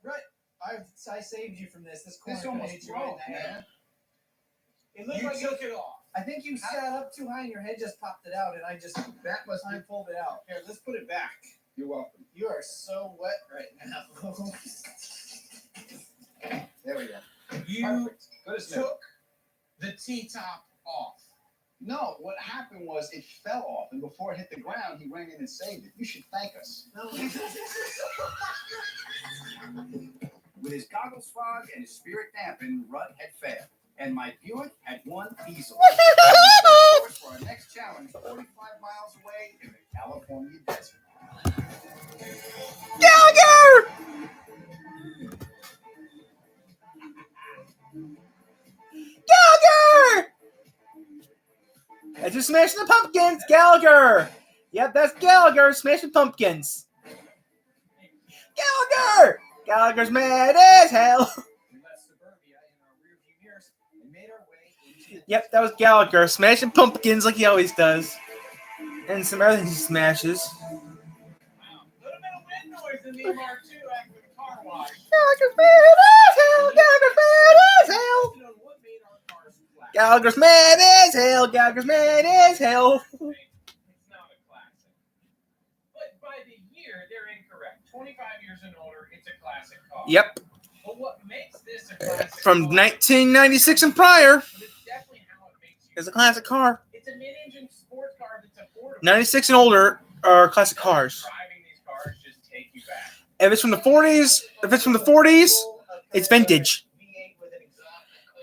Right. I saved you from this. This corner This could almost hit you right in broke, the head. man. It looked You like took it off. I think you sat up too high and your head just popped it out, and I pulled it out. Here, let's put it back. You're welcome. You are so wet right now. There we go. you Perfect. Good as new. took the T-top off. No, what happened was it fell off, and before it hit the ground, he ran in and saved it. You should thank us. With his goggles fogged and his spirit dampened, Rudd had failed, and my Buick had won easily. Of course, for our next challenge, 45 miles away in the California desert. Gallagher! Gallagher! That's just smashing the pumpkins, Gallagher. Yep, that's Gallagher smashing pumpkins. Gallagher! Gallagher's mad as hell. We left suburbia in our rearview mirrors and made our way into. Yep, that was Gallagher smashing pumpkins like he always does. And some other things he smashes. Wow. A little bit of wind noise in the MR2 after the car wash. Gallagher's mad as hell. Gallagher's mad as hell. You know, what made our cars flat? Gallagher's mad as hell. Gallagher's mad as hell. It's not a classic. But by the year, they're incorrect. 25 years and older, it's a classic car. Yep, But what makes this a classic from car, 1996 and prior, but it's definitely how it makes you. is a classic car. It's a mid-engine sports car that's affordable. 96 and older are classic cars. Driving these cars just take you back. If it's from the 40s, it's vintage.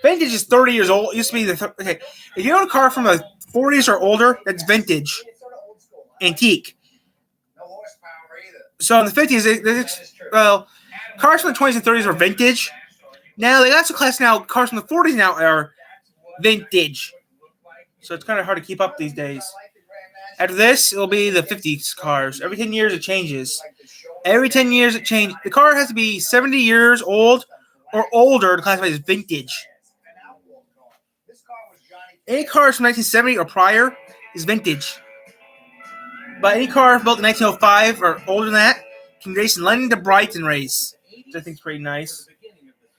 Vintage is 30 years old. It used to be okay. If you own a car from the 40s or older, that's vintage, antique. No horsepower either. So in the 50s, cars from the 20s and 30s were vintage. Now they got some class now. Cars from the 40s now are vintage. So it's kind of hard to keep up these days. After this, it'll be the 50s cars. Every 10 years, it changes. Every 10 years, it changes. The car has to be 70 years old or older to classify as vintage. Any cars from 1970 or prior is vintage. But any car built in 1905 or older than that can race in London to Brighton race, which I think is pretty nice.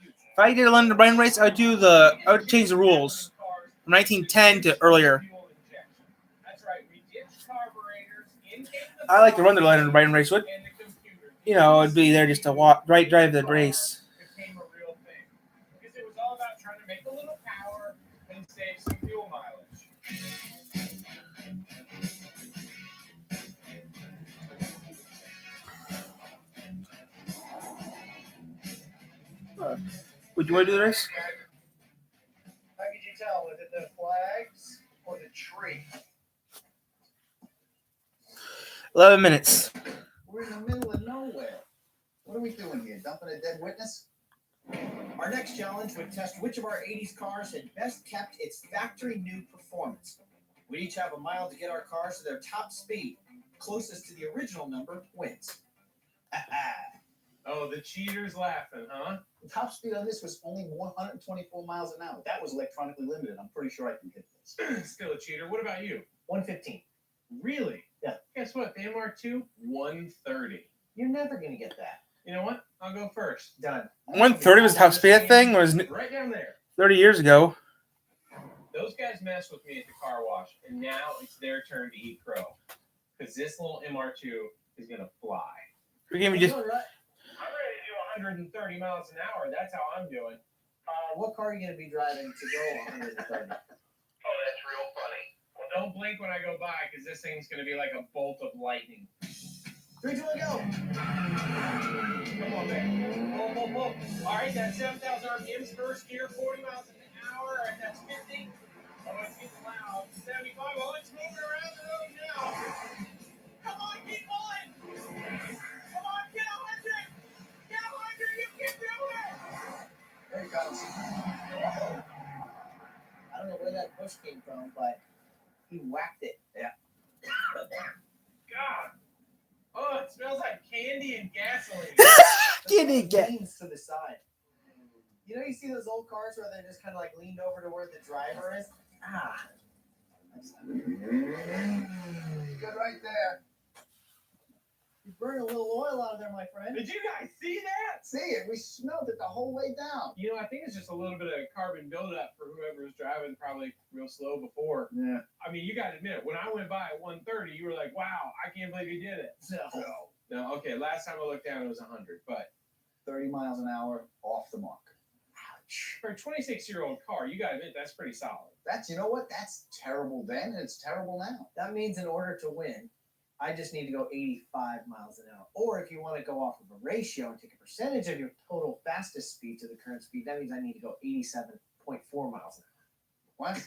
If I did a London to Brighton race, I would change the rules from 1910 to earlier. I like to run the London to Brighton race. It'd be there just to drive the race. Became a real thing. Because it was all about trying to make a little power and save some fuel mileage. Would you want to do the race? How could you tell? Was it the flags or the tree? 11 minutes. We're in the middle of nowhere. What are we doing here? Dumping a dead witness? Our next challenge would test which of our 80s cars had best kept its factory new performance. We'd each have a mile to get our cars to their top speed. Closest to the original number wins. Oh, the cheater's laughing, huh? The top speed on this was only 124 miles an hour. That was electronically limited. I'm pretty sure I can hit this. Still a cheater. What about you? 115. Really? Yeah. Guess what? The MR2, 130. You're never going to get that. You know what? I'll go first. Done. 130 was the top speed of that thing. Was Right down there. 30 years ago. Those guys messed with me at the car wash, and now it's their turn to eat crow. Because this little MR2 is going to fly. We gave me just. I'm ready to do 130 miles an hour. That's how I'm doing. What car are you going to be driving to go 130? Oh, that's real funny. Well, don't blink when I go by because this thing's going to be like a bolt of lightning. 3, 2, 1, go. Come on, man. Whoa. All right, that's 7,000 RPMs, first gear, 40 miles an hour. All right, that's 50. Oh, it's getting loud. 75. Oh, it's moving around the road now. Come on, keep going. Come on, get 100. Get 100. You can do it. There he comes. I don't know where that bush came from, but he whacked it. Yeah. God. Oh, it smells like candy and gasoline. Candy get. Leans to the side. You know, you see those old cars where they're just kind of like leaned over to where the driver is? Ah. Good right there. You burned a little oil out of there, my friend. Did you guys see that? See it? We smelled it the whole way down. You know, I think it's just a little bit of carbon buildup for whoever was driving probably real slow before. Yeah. I mean, you got to admit it. When I went by at 130, you were like, wow, I can't believe you did it. No, okay, last time I looked down, it was 100. But 30 miles an hour off the mark. for a 26-year-old car, you got to admit, that's pretty solid. You know what? That's terrible then, and it's terrible now. That means in order to win, I just need to go 85 miles an hour. Or if you want to go off of a ratio and take a percentage of your total fastest speed to the current speed, that means I need to go 87.4 miles an hour. What?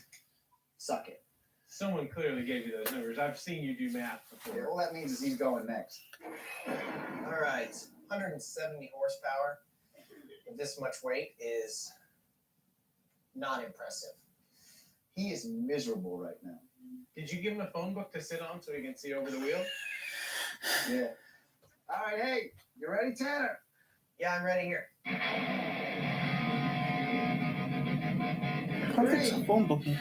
Suck it. Someone clearly gave you those numbers. I've seen you do math Yeah, before. all that means is he's going next. All right. 170 horsepower with this much weight is not impressive. He is miserable right now. Did you give him a phone book to sit on so he can see over the wheel? Yeah. All right, hey, you ready, Tanner? Yeah, I'm ready here. Perfect phone booking.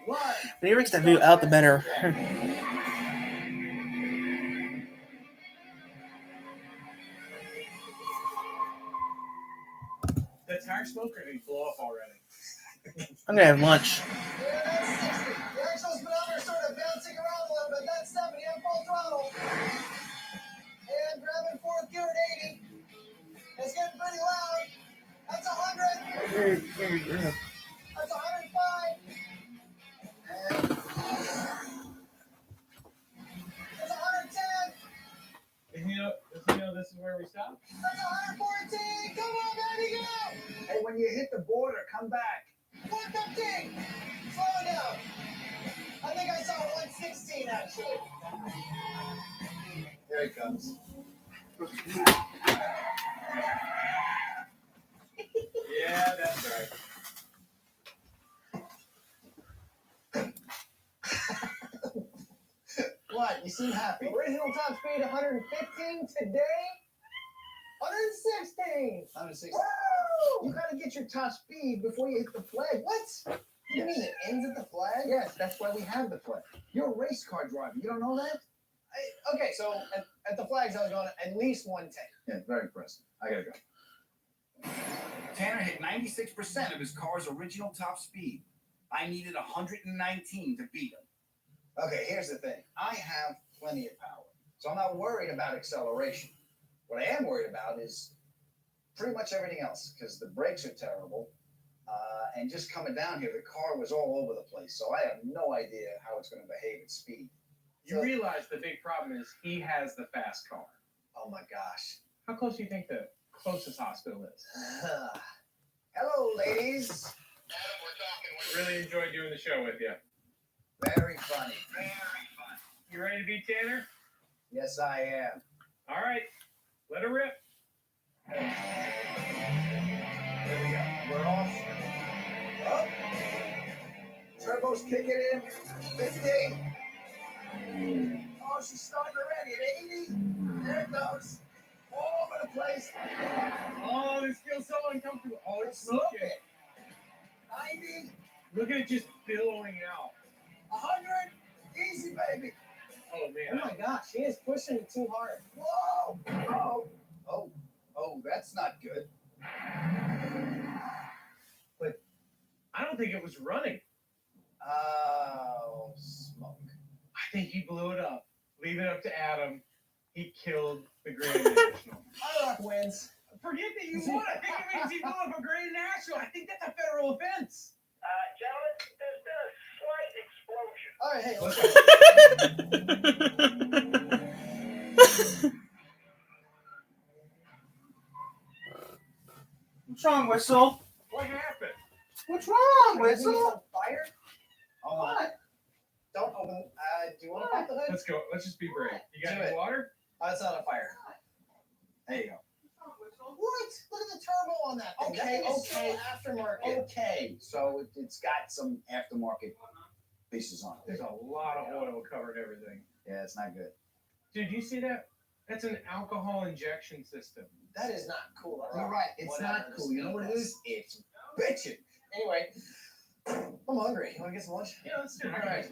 One. The nearer that view out, the better. The tire smoke or did he blow up already? I'm gonna have lunch. Yeah, that's 60. The actual speedometer sort of bouncing around a little bit. That's 70. I'm full throttle. And grabbing fourth gear at 80. It's getting pretty loud. That's 100. That's 105. And that's 110. Does he know this is where we stop? That's 114. Come on, baby, go. Hey, when you hit the border, come back. 115. Slow it down. I think I saw 116 actually. There he comes. Yeah, that's right. What? You seem happy. Original top speed 115 today. 116. 160. Woo! You gotta get your top speed before you hit the flag. What? You mean it ends at the flag? Yes, that's why we have the flag. You're a race car driver. You don't know that? Okay, so at the flags I was going at least 110. Yeah, very impressive. I gotta go. Tanner hit 96% of his car's original top speed. I needed 119 to beat him. Okay, here's the thing. I have plenty of power, so I'm not worried about acceleration. What I am worried about is pretty much everything else, because the brakes are terrible, and just coming down here, the car was all over the place, so I have no idea how it's going to behave at speed. You realize the big problem is he has the fast car. Oh my gosh. How close do you think the closest hospital is? Hello, ladies. Really enjoyed doing the show with you. Very funny. You ready to beat Tanner? Yes, I am. All right, let her rip. Here we go. We're off. Up. Turbo's kicking in. 50. Oh, she's starting already at 80. There it goes. All over the place. Oh, this feels so uncomfortable. Oh, it's smoking. 90. Look at it just billowing out. 100. Easy, baby. Oh, Oh man. my gosh, he is pushing it too hard. Whoa. Oh. Oh. Oh, that's not good. But I don't think it was running. Oh, smoke. I think he blew it up. Leave it up to Adam. He killed the Grand National. Rock wins. Forget that you won. I think it means he blew up a Grand National. I think that's a federal offense. Gentlemen, there's been a slight explosion All right, hey, let's go. What's wrong, Whistle? What happened? What's wrong, Whistle? Whistle? Fire? Hold on. What? Don't open. Do you want to pop the hood? Let's go. Let's just be brave. You got Do any it. water? It's not on fire. There you go. What? Look at the turbo on that thing. Okay, that thing is okay. so aftermarket. Okay, so it's got some aftermarket pieces on it. There's a lot of oil covering everything. Yeah, it's not good. Dude, you see that? That's an alcohol injection system. That is not cool. You're right. It's not cool. You know what it is? It's bitchin'. Anyway, I'm hungry. You want to get some lunch? Yeah, let's do it. All right.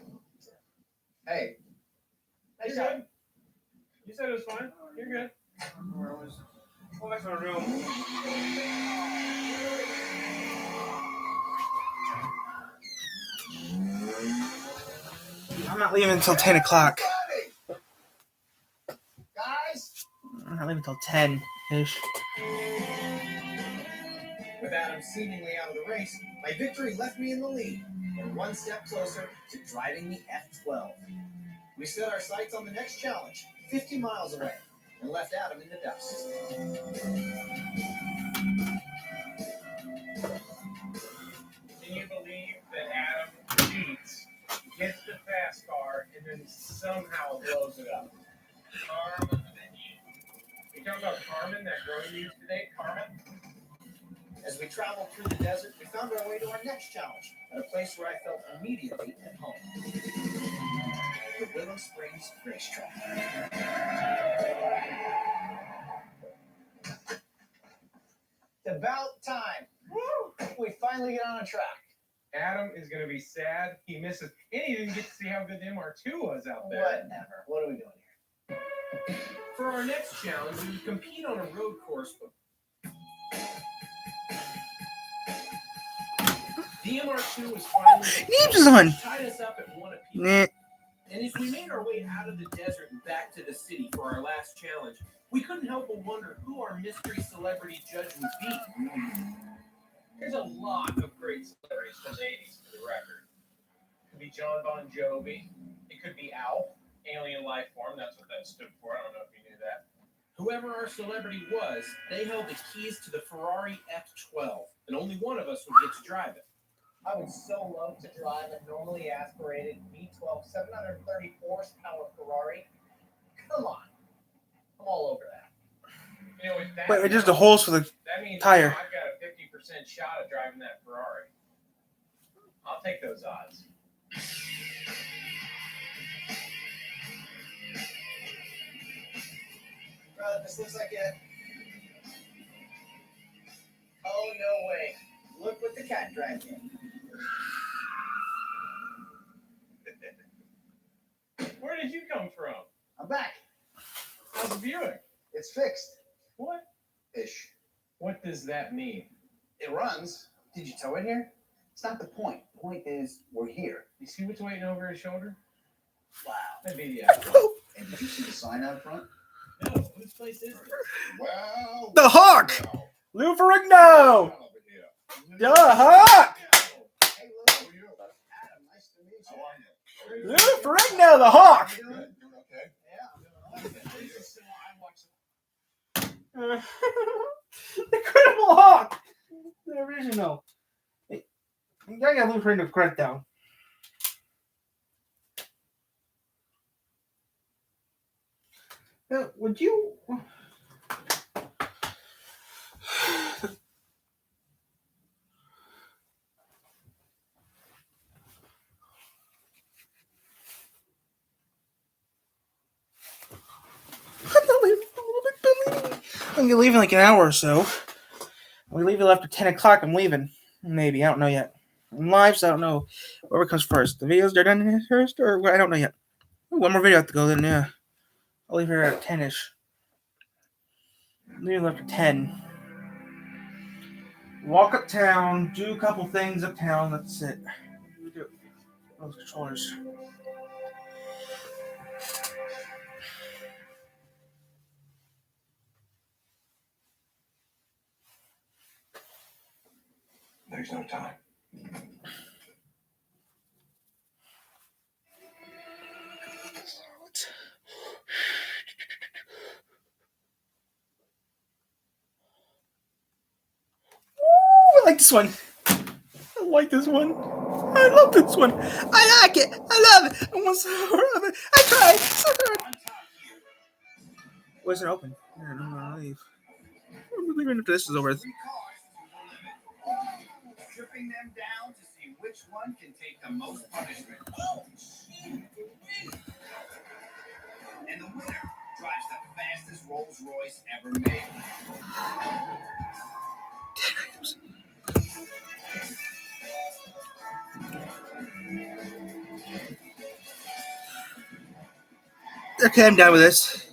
Hey, You're good. You said it was fine. You're good. Go back to the room. I'm not leaving until 10 o'clock. guys. I'm not leaving until 10-ish. With Adam seemingly out of the race, my victory left me in the lead, and one step closer to driving the F12. We set our sights on the next challenge, 50 miles away, and left Adam in the dust. Can you believe that Adam cheats, gets the fast car, and then somehow blows it up? You talking about Carmen, that girl you used today? Carmen? As we traveled through the desert, we found our way to our next challenge, at a place where I felt immediately at home. The Willow Springs Racetrack. It's about time. Woo! We finally get on a track. Adam is going to be sad. He misses. And he didn't get to see how good the MR2 was out there. Whatever. What are we doing here? For our next challenge, we would compete on a road course, but the MR2 was finally Neebs is on. tied us up at one apiece. Nah. And as we made our way out of the desert and back to the city for our last challenge, we couldn't help but wonder who our mystery celebrity judge would be. There's a lot of great celebrities from the 80s for the record. It could be John Bon Jovi. It could be Alf, Alien Life Form. That's what that stood for. I don't know if you knew that. Whoever our celebrity was, they held the keys to the Ferrari F12, and only one of us would get to drive it. I would so love to drive a normally aspirated V12 730 horsepower Ferrari. Come on. I'm all over that. You know, with that, Wait, just the holes for the that means tire. I've got a 50% shot of driving that Ferrari. I'll take those odds. This looks like it. Oh, no way. Look what the cat dragged in. Where did you come from? I'm back. How's the Buick? It's fixed. What? Ish. What does that mean? It runs. Did you tow it here? It's not the point. The point is we're here. You see what's waiting over his shoulder? Wow. That'd be the And did you see the sign out front? No, whose place is it? Well. The Hawk! Lou Ferrigno! The Hawk! Hey, Lou. Adam, nice to meet you. How are you? Lou Ferrigno, the Hawk! You doing okay? Yeah, I'm doing The Incredible Hawk! The original. Hey, you gotta get Lou Ferrigno credit down. Would you? I'm gonna leave in like an hour or so. We leave after 10 o'clock. I'm leaving. Maybe. I don't know yet. I'm live, so I don't know. Whatever comes first. The videos are done first, or I don't know yet. Ooh, one more video have to go, then yeah. I'll leave here at 10-ish. Leave after 10. Walk uptown, do a couple things uptown, that's it. Those controllers. There's no time. like this one. I like this one. I love this one. I like it. I love it. I want some more of it. I tried so hard. On top here, Wasn't open. Yeah, I'm gonna leave. I'm leaving after this is over. 3 cars to the limit. Stripping them down to see which one can take the most punishment. And the winner drives the fastest Rolls Royce ever made. Okay, I'm done with this.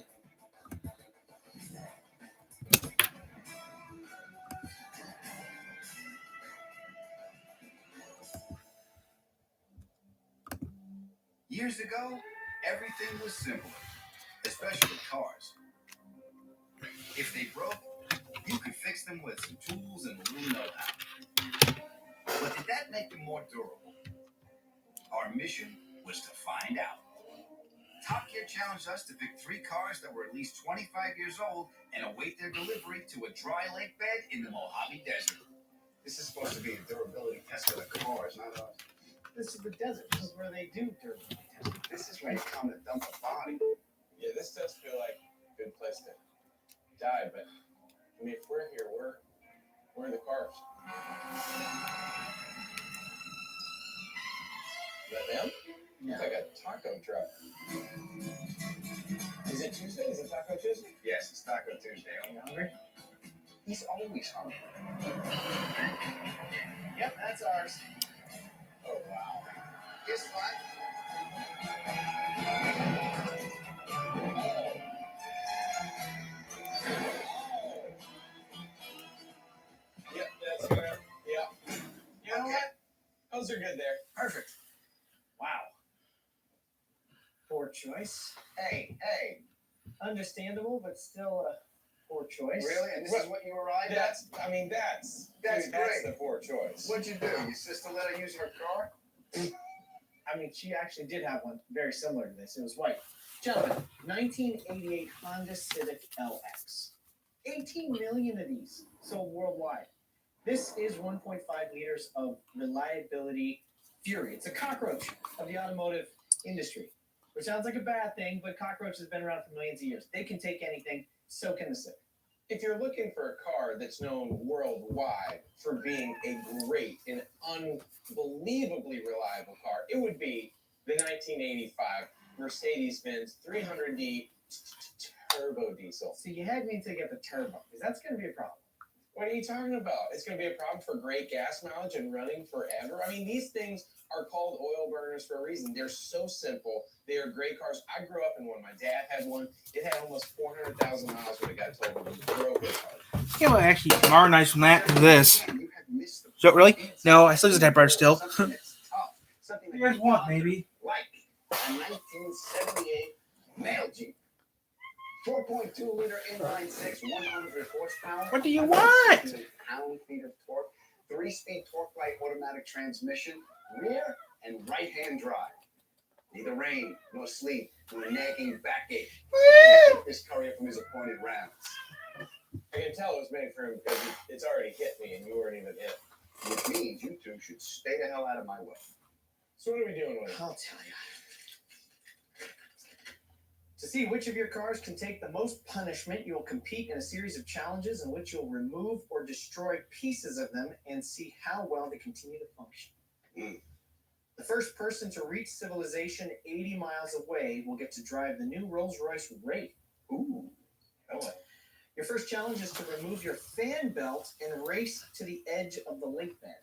Years ago, everything was simpler, especially cars. If they broke, you could fix them with some tools and a little know-how. But did that make them more durable? Our mission was to find out. Top Gear challenged us to pick 3 cars that were at least 25 years old and await their delivery to a dry lake bed in the Mojave Desert. This is supposed to be a durability test for the cars, not us. This is the desert. This is where they do durability testing. This is where you come to dump a body. Yeah, this does feel like a good place to die, but I mean, if we're here, where are the cars? Is that them? Yeah. It's like a taco truck. Is it Tuesday? Is it Taco Tuesday? Yes, it's Taco Tuesday. Are you hungry? He's always hungry. Yep, that's ours. Oh, wow. Guess what? Yep, that's good. Yeah. You know what? Those are good there. Perfect. Wow. Poor choice. Hey. Understandable, but still a poor choice. Really? And this is what you arrived at? That's That's great. the poor choice. What'd you do? Your sister let her use her car? I mean, she actually did have one very similar to this. It was white. Gentlemen, 1988 Honda Civic Lx. 18 million of these sold worldwide. This is 1.5 liters of reliability fury. It's a cockroach of the automotive industry, which sounds like a bad thing, but cockroaches have been around for millions of years. They can take anything, so can the Civic. If you're looking for a car that's known worldwide for being a great and unbelievably reliable car, it would be the 1985 Mercedes-Benz 300D turbo diesel. So you had me to get the turbo, because that's going to be a problem. What are you talking about? It's going to be a problem for great gas mileage and running forever. I mean, these things are called oil burners for a reason. They're so simple. They are great cars. I grew up in one. My dad had one. It had almost 400,000 miles when it got totaled. It was broken car. Yeah, well, actually, modernize from that to this. You have missed the So, really? No, I still use that part still. Something that's tough. Something that You guys want, maybe? like a 1978 mail Jeep. 4.2 liter inline 6, 100 horsepower. What do you want? Pound-feet of torque, 3-speed torque light automatic transmission, rear and right-hand drive. Neither rain nor sleet nor nagging backache. This courier from his appointed rounds. I can tell it was made for him because it's already hit me and you weren't even hit. Which means you two should stay the hell out of my way. So what are we doing with it? I'll tell you. To see which of your cars can take the most punishment, you will compete in a series of challenges in which you'll remove or destroy pieces of them and see how well they continue to function. The first person to reach civilization 80 miles away will get to drive the new Rolls-Royce Wraith. Ooh. Oh, Your first challenge is to remove your fan belt and race to the edge of the lake bed.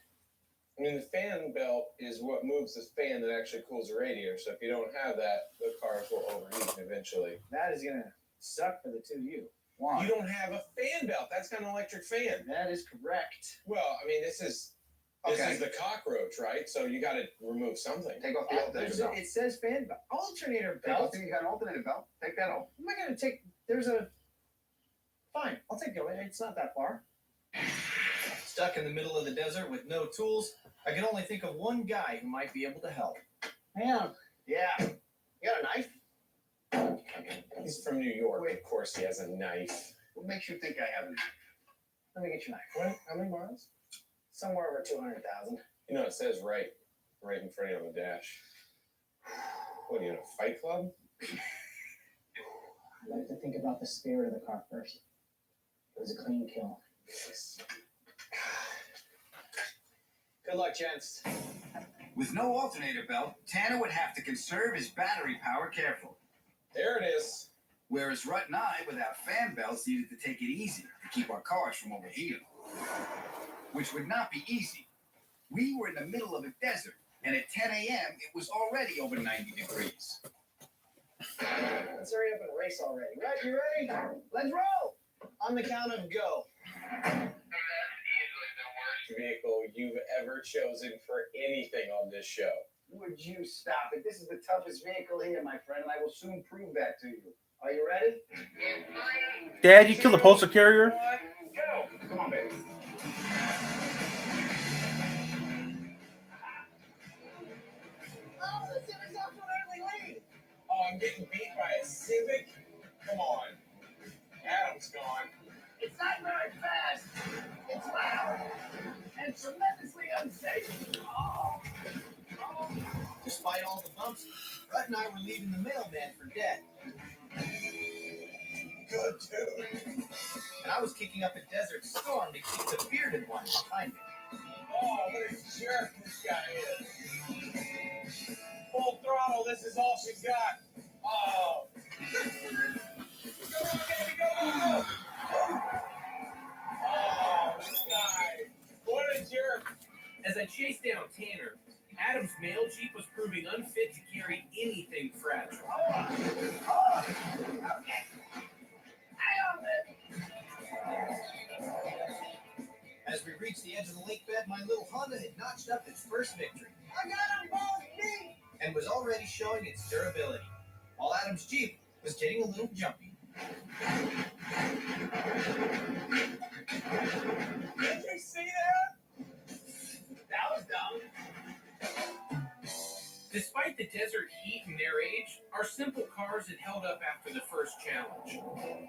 I mean, the fan belt is what moves the fan that actually cools the radiator. So if you don't have that, the cars will overheat eventually. That is going to suck for the two of you. Why? You don't have a fan belt. That's got an electric fan. That is correct. Well, I mean, this is the cockroach, right? So you got to remove something. Take off the alternator belt. It says fan belt. Alternator Take off belt. you got an alternator belt. Take that off. Am I going to take... There's a... Fine, I'll take it away. It's not that far. Stuck in the middle of the desert with no tools, I can only think of one guy who might be able to help. Yeah. You got a knife? He's from New York. Of course he has a knife. What makes you think I have a knife? Let me get your knife. What? How many miles? Somewhere over 200,000. You know, it says right in front of you on the dash. What, are you in a fight club? I'd like to think about the spirit of the car first. It was a clean kill. Good luck, gents. With no alternator belt, Tanner would have to conserve his battery power carefully. There it is. Whereas Rut and I, without fan belts, needed to take it easy to keep our cars from overheating. Which would not be easy. We were in the middle of a desert, and at 10 a.m., it was already over 90 degrees. Let's hurry up and race already. Right, you ready? Let's roll! On the count of go. That's easily the worst. Vehicle you've ever chosen for anything on this show. Would you stop it? This is the toughest vehicle here, my friend, and I will soon prove that to you. Are you ready? Dad, you killed the postal carrier? Go! Come on, baby. Oh, the Civic's off to an early lead. Oh, I'm getting beat by a Civic? Come on. Adam's gone. It's not very fast. It's loud and tremendously unsafe. Oh. Despite all the bumps, Rut and I were leaving the mailman for dead. Good dude. And I was kicking up a desert storm to keep the bearded one behind me. Oh, what a jerk this guy is. Full throttle, this is all she's got. Oh. Go on, baby, go. Oh, this guy. What a jerk. As I chased down Tanner, Adam's mail Jeep was proving unfit to carry anything fragile. Okay. Hang on, baby. As we reached the edge of the lake bed, my little Honda had notched up its first victory I got him both knee. and was already showing its durability, while Adam's Jeep was getting a little jumpy. Did you see that? That was dumb. Despite the desert heat and their age, our simple cars had held up after the first challenge.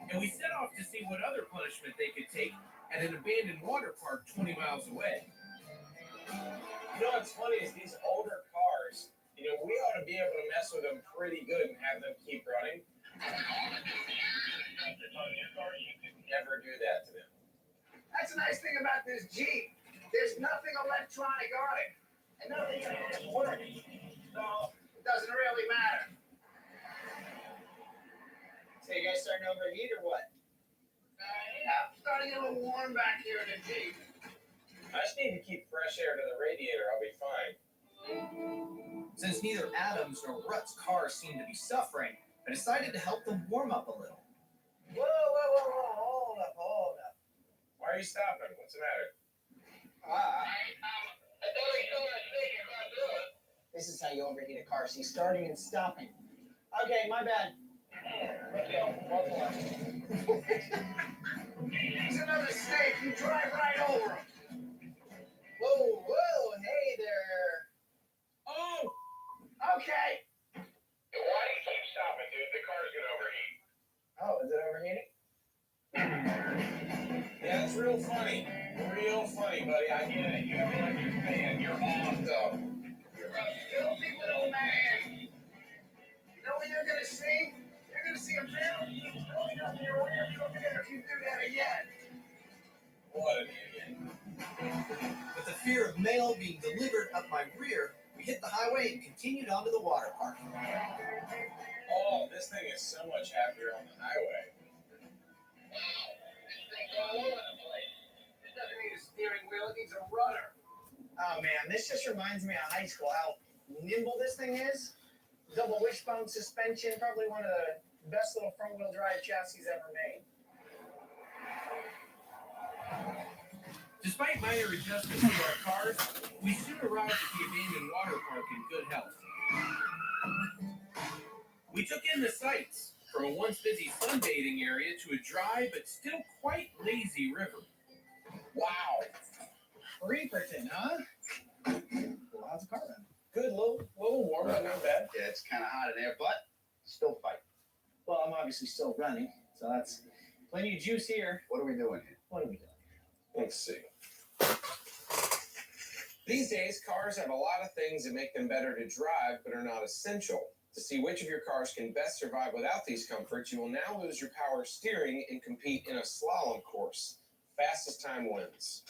And we set off to see what other punishment they could take at an abandoned water park 20 miles away. You know what's funny is these older cars, you know, we ought to be able to mess with them pretty good and have them keep running. Never do that to them. That's the nice thing about this Jeep. There's nothing electronic on it. And nothing else works. So it doesn't really matter. So you guys starting to overheat or what? Yeah, I'm starting to get a little warm back here in the Jeep. I just need to keep fresh air to the radiator. I'll be fine. Since neither Adam's nor Rut's cars seemed to be suffering, I decided to help them warm up a little. Whoa, hold up. Why are you stopping? What's the matter? I thought I saw a snake across the road. This is how you overheat a car. See, starting and stopping. Okay, my bad. Let's go. Walk along. He's another snake. You drive right over him. Whoa, hey there. Oh! Okay. Why do you keep stopping, dude? The car's gonna overheat. Oh, is it overheating? Yeah, it's real funny. Real funny, buddy. I get it. You have an electric fan. You're off, though. You're a filthy little man. You know what you're gonna see? You're gonna see a barrel going up your rear cooker if you do that again. What an idiot. With the fear of mail being delivered up my rear, we hit the highway and continued onto the water park. Oh, this thing is so much happier on the highway. This thing's all over the place. It doesn't need a steering wheel, it needs a rudder. Oh man, this just reminds me of high school, how nimble this thing is. Double wishbone suspension, probably one of the best little front-wheel drive chassis ever made. Despite minor adjustments to our cars, we soon arrived at the abandoned water park in good health. We took in the sights, from a once busy sunbathing area to a dry but still quite lazy river. Wow. Reeperton, huh? Well, how's the car then? Good, little warm, but not bad. Yeah, it's kind of hot in there, but still fight. Well, I'm obviously still running, so that's plenty of juice here. What are we doing here? What are we doing? Let's see. These days, cars have a lot of things that make them better to drive, but are not essential. To see which of your cars can best survive without these comforts, you will now lose your power steering and compete in a slalom course. Fastest time wins.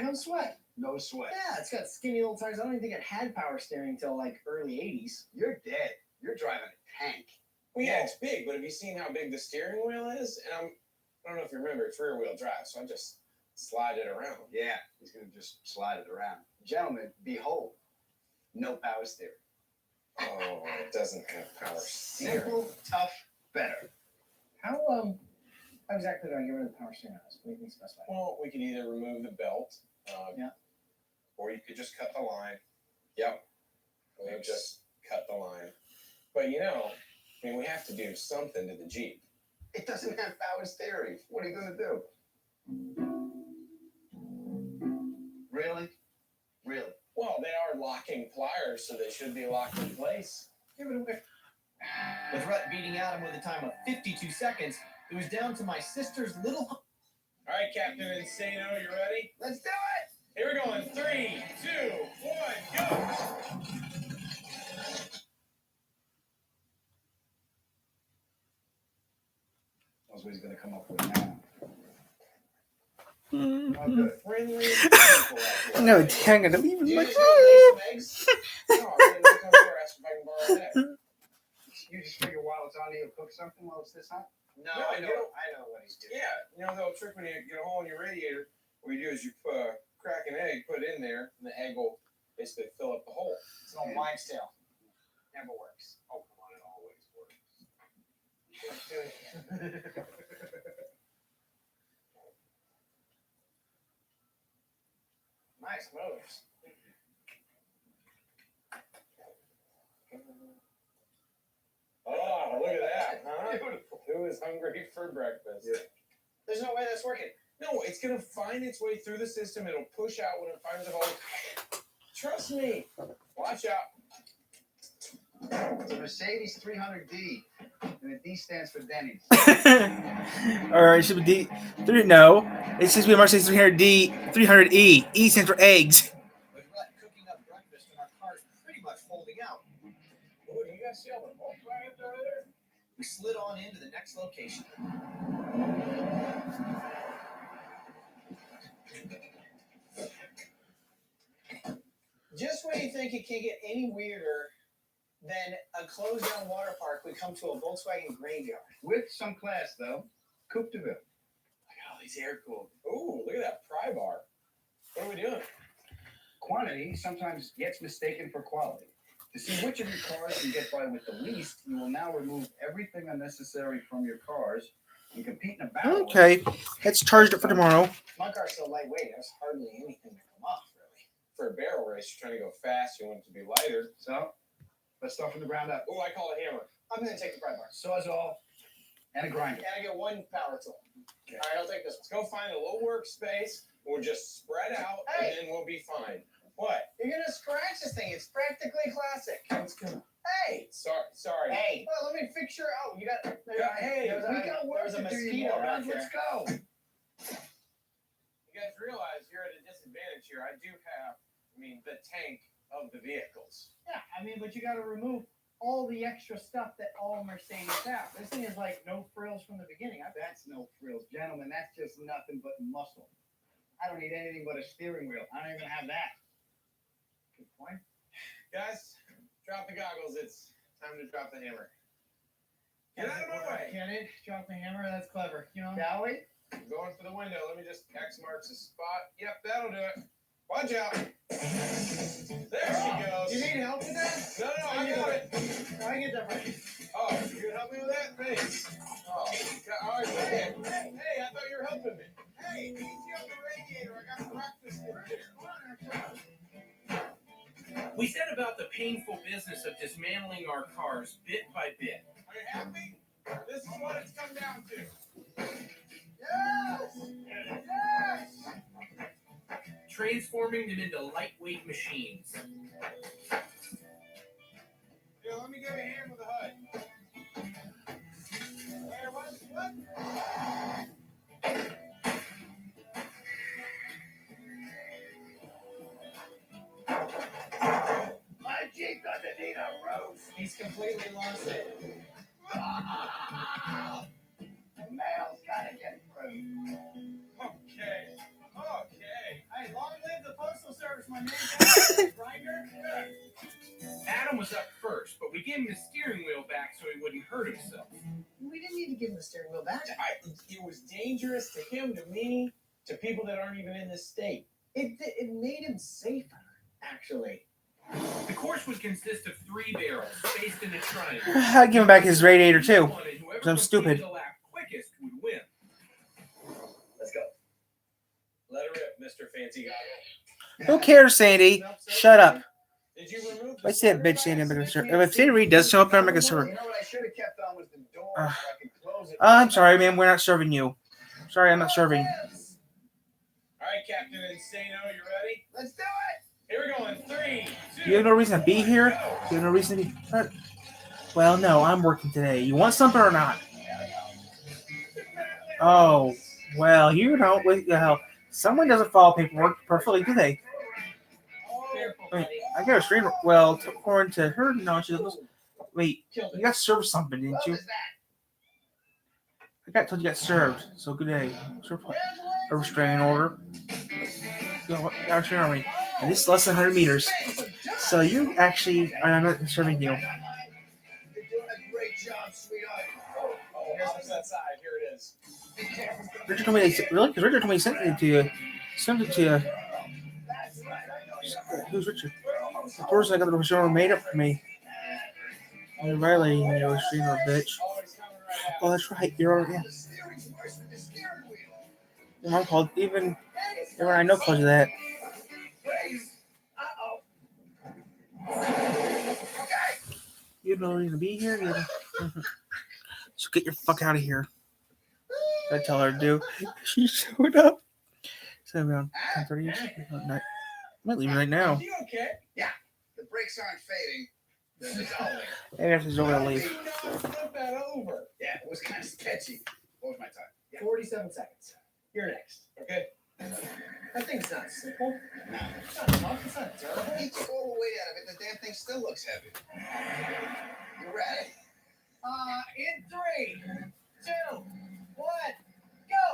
No sweat. No sweat. Yeah, it's got skinny little tires. I don't even think it had power steering until like early 80s. You're dead. You're driving a tank. Well, yeah, it's big, but have you seen how big the steering wheel is? And I don't know if you remember, it's rear-wheel drive, so I just slide it around. Yeah, he's going to just slide it around. Gentlemen, behold, no power steering. Oh, it doesn't have power steering. Simple, tough, better. How exactly do I get rid of the power steering on this? What do you think is the best way? Well, we could either remove the belt, or you could just cut the line. Yep. We'll just cut the line. But we have to do something to the Jeep. It doesn't have power steering. What are you going to do? Really? Really? Well, they are locking pliers, so they should be locked in place. Give it away. With Rhett beating Adam with a time of 52 seconds, it was down to my sister's little... All right, Captain Insano, you ready? Let's do it! Here we go in 3, 2, 1, go! That's what he's going to come up with now. Friendly. No, dang it. I'm even You like, just got legs? No, I didn't come here ask if I can borrow that. You just figure while it's on, he'll cook something while it's this hot? No, I know what he's doing. Yeah, the little trick when you get a hole in your radiator, what you do is you crack an egg, put it in there, and the egg will basically fill up the hole. It's an old wives' tale. Never works. Oh, come on, it always works. Nice moves. Oh, look at that, huh? Who is hungry for breakfast? Yeah. There's no way that's working. No, it's going to find its way through the system. It'll push out when it finds a hole. Trust me. Watch out. It's a Mercedes 300D, and the D stands for Denny's. or it should be D. No, it should be a Mercedes 300D, 300E. E stands for eggs. With Rhett cooking up breakfast and our cars pretty much holding out, Oh, you guys see all the Volkswagens over there? we slid on into the next location. Just when you think it can't get any weirder than a closed-down water park, we come to a Volkswagen graveyard. With some class, though. Coupe de Ville. Look at all these air cooled. Ooh, look at that pry bar. What are we doing? Quantity sometimes gets mistaken for quality. To see which of your cars can get by with the least, you will now remove everything unnecessary from your cars and compete in a battle. Okay, let's charge it for tomorrow. My car's so lightweight, there's hardly anything to come off, really. For a barrel race, you're trying to go fast. You want it to be lighter. So, let's start from the ground up. Oh, I call it hammer. I'm going to take the pry bar. Sawzall and a grinder. And I get one power tool. Okay. All right, I'll take this Let's go find a little workspace. We'll just spread out, Hey. and then we'll be fine. What? one. You're going to scratch this thing. It's practically classic. Let's go. Hey! Sorry. Hey! Well, let me fix your... Oh, you got... Hey, there's We got work there's a to do, you mosquito back morons. there. Let's go. You guys realize you're at a disadvantage here. I do have, the tank of the vehicles. Yeah, but you got to remove all the extra stuff that all Mercedes have. This thing is like no frills from the beginning. That's no frills. Gentlemen, that's just nothing but muscle. I don't need anything but a steering wheel. I don't even have that. Good point. Guys, drop the goggles. It's time to drop the hammer. Get out of my way. Get it? Drop the hammer. That's clever. Shall we? I'm going for the window. Let me just X marks the spot. Yep, that'll do it. Watch out. There she goes. You need help with that? No, I got it. I get that right. Oh, you gonna help me with that? Thanks. Oh, all right. Hey, I thought you were helping me. Hey, easy on the radiator. I got breakfast in there. We set about the painful business of dismantling our cars bit by bit. Are you happy? This is what it's come down to. Yes! Transforming them into lightweight machines. Here, let me give you a hand with the hood. Hey, what? completely lost it. The mail's gotta get through. Okay. Hey, long live the postal service, my man. Grinder. Adam was up first, but we gave him the steering wheel back so he wouldn't hurt himself. We didn't need to give him the steering wheel back. It was dangerous to him, to me, to people that aren't even in this state. It made him safer, actually. The course would consist of 3 barrels spaced in a triangle. I'd give him back his radiator too. And whoever 'Cause I'm stupid. completed the lap quickest would win. Let's go. Let her rip, Mr. Fancy Goggles. Who cares, Sandy? Shut up. Did you remove I see that bitch Sandy. If Sandy Reed does show up there, I'm gonna serve her. You know what I should have kept on was the door so I could close it. I'm sorry, man. We're not serving you. Sorry, I'm not serving. All right, Captain Insano, you ready? Let's do it. Here we go in 3, 2. You have no reason to be here. You have no reason to be. Well, no, I'm working today. You want something or not? Oh, well, you don't. With hell, someone doesn't follow paperwork perfectly, do they? Careful, Wait, buddy. I got a screen. Well, according to her, no, she doesn't. Wait, you got served something, didn't you? I got told you got served. So good day. Served what? A restraining order. Got a restraining order. And this is less than 100 meters. So you actually, I'm not serving you. You're doing a great job, sweetheart. Here's what's outside. Here it is. Richard told me they really because Richard told me he sent it to you. Sent it to you. Who's Richard? The person I got the restraining order made up for me. You're violating your restraining order, bitch. Oh, that's right. You're yeah. Your mom called even everyone I know calls you that. You have no reason to be here. So get your fuck out of here. I tell her to do. She showed up. So around 10:30. I might leave right now. You okay? The brakes aren't fading. They're dissolving. Maybe after she's over to leave. Flip that over. Yeah, it was kind of sketchy. What was my time? 47 seconds. You're next. Okay. That thing's not simple. No. It's not tough. It's not durable. You took all the weight out of it, and the damn thing still looks heavy. You ready? In 3, 2, 1, go.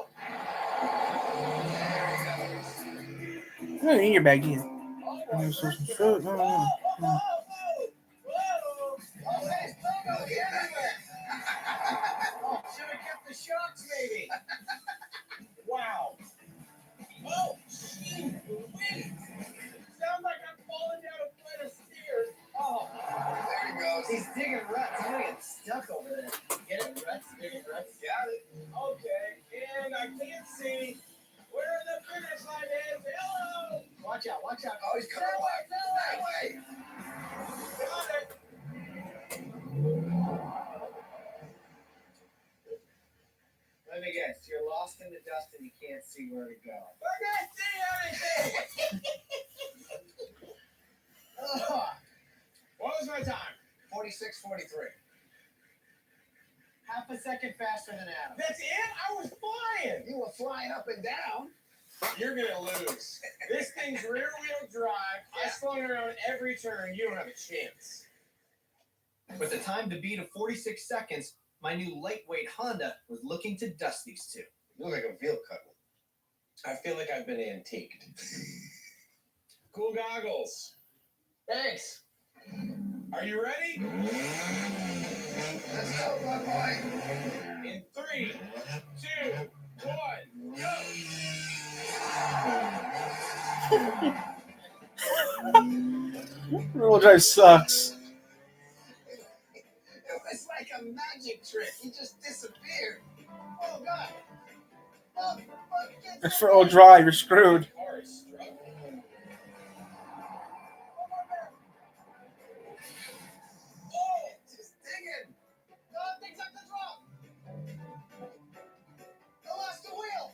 I don't need your bag either. Whoa. Some fruit. No. Whoa. Hey, Bobo, get everywhere. Oh, should have kept the shocks, maybe. Wow. Oh, gee, wait. Sounds like I'm falling down a flight of stairs. Oh. There he goes. He's digging ruts. I'm gonna get stuck over there. Get it? Ruts? Digging ruts? Got it. Okay. And I can't see where the finish line is. Hello. Watch out, watch out. Oh, he's coming away. That way. Got it. Let me guess. You're lost in the dust and you can't see where to go. I can't see anything. What was my time? 46:43. Half a second faster than Adam. That's it? I was flying. You were flying up and down. You're going to lose. This thing's rear wheel drive. I swung around every turn. You don't have a chance. With the time to beat of 46 seconds, my new lightweight Honda was looking to dust these two. You look like a veal cutlet. I feel like I've been antiqued. Cool goggles. Thanks. Are you ready? Let's go, my boy. In 3, 2, 1, go! Real drive sucks. It was like a magic trick. He just disappeared. Oh, God. Look, get That's for old drive. You're screwed. Car is struggling. Oh, just digging. No, things up the drop. I lost the wheel.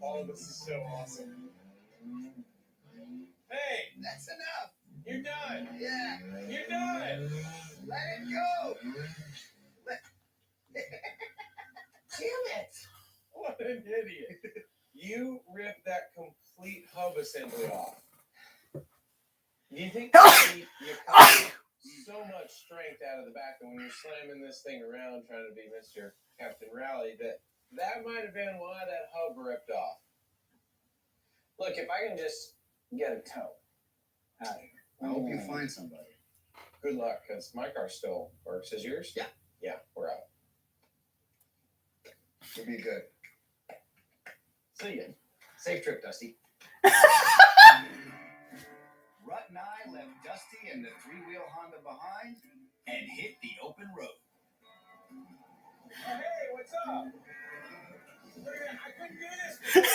All of this is so awesome. Hey, That's enough. you're done. Yeah. You're done. Let it go. Damn it. What an idiot. You ripped that complete hub assembly off. Do you think you cut so much strength out of the back that when you're slamming this thing around trying to be Mr. Captain Rally, that might have been why that hub ripped off? Look, if I can just get a tow out of here. I hope you find somebody. Good luck, because my car still works. Is yours? Yeah. Yeah, we're out. You'll be good. See ya. Safe trip, Dusty. Rut and I left Dusty and the three-wheel Honda behind and hit the open road. Hey, what's up? I couldn't do this.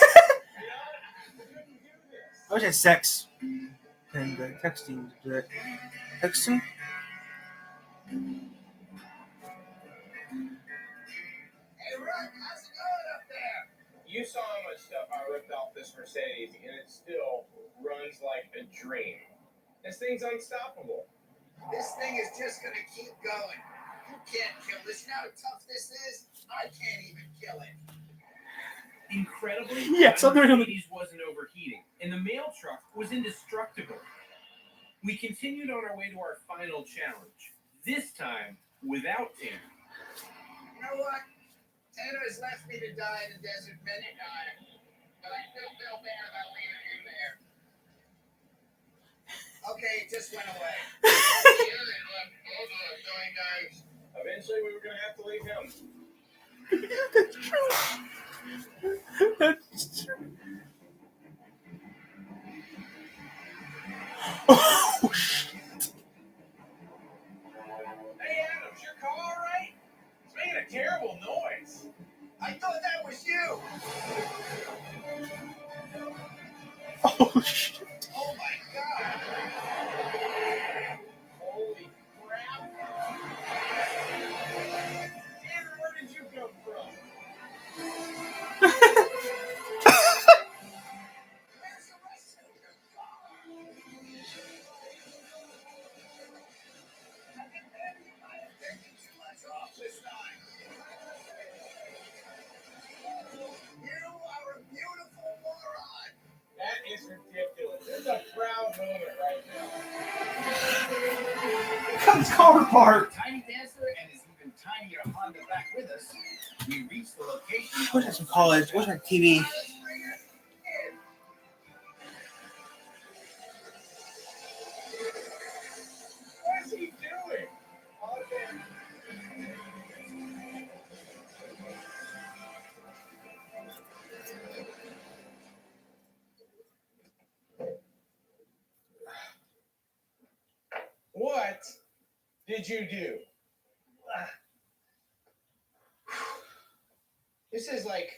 I wish I had sex and texting. Texting? Hey, Rut, how's it going up there? You saw how much stuff I ripped off this Mercedes, and it still runs like a dream. This thing's unstoppable. This thing is just gonna keep going. You can't kill this. You know how tough this is? I can't even kill it. Incredibly, Yes, I'm the gonna- Mercedes wasn't overheating, and the mail truck was indestructible. We continued on our way to our final challenge, this time without Tanner. You know what? Tanner has left me to die in the desert many times, but I still feel bad about leaving him there. Okay, it just went away. Eventually, we were going to have to leave him. That's true. That's true. Oh, shit. Hey, Adams, your car all right? It's making a terrible noise. I thought that was you. Oh, shit. Oh my God. Holy crap. Tanner, where did you come from? Where's the rest of your car? I think maybe you might have taken too much off this time. You are a beautiful moron. That is ridiculous. It's a proud moment right now. Cut his car apart. Tiny Dancer and his even tinier Honda back with us. We reached the location. I wish I had some college. I wish I had TV. Let's bring it in. What's he doing? Okay. What did you do? This is like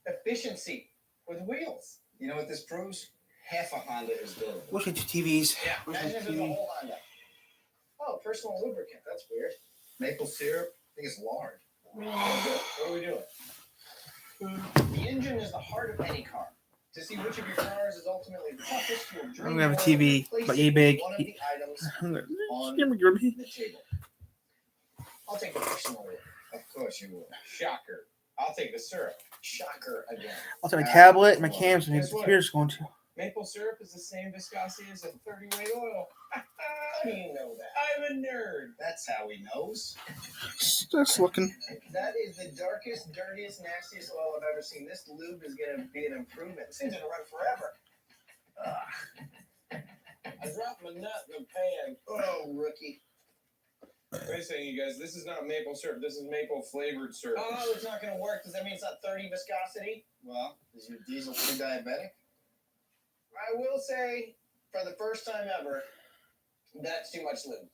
efficiency with wheels. You know what this proves? Half a Honda is buildable. Wish I had two TVs. Yeah, Wish I had imagine a if it was a TV. whole Honda. Oh, personal lubricant. That's weird. Maple syrup, I think it's lard. What are we doing? The engine is the heart of any car. To see which of your cars is ultimately the toughest, you will I'm drain gonna have a oil TV, and replace but it yay with big. one of the items I'm gonna- on Give me your TV. the table. I'll take the personal one. Of course you will. Shocker. I'll take the syrup. Shocker again. I'll take my tablet, my cams, and my computer's going to. Maple syrup is the same viscosity as a 30-weight oil. How do you know that? I'm a nerd. That's how he knows. Just looking. That is the darkest, dirtiest, nastiest oil I've ever seen. This lube is going to be an improvement. This thing's going to run forever. I dropped my nut in the pan. Oh, rookie. Wait a second, you guys. This is not maple syrup. This is maple flavored syrup. Oh, it's not going to work. Does that mean it's not 30 viscosity? Well, is your diesel pre-diabetic? I will say, for the first time ever, that's too much lube.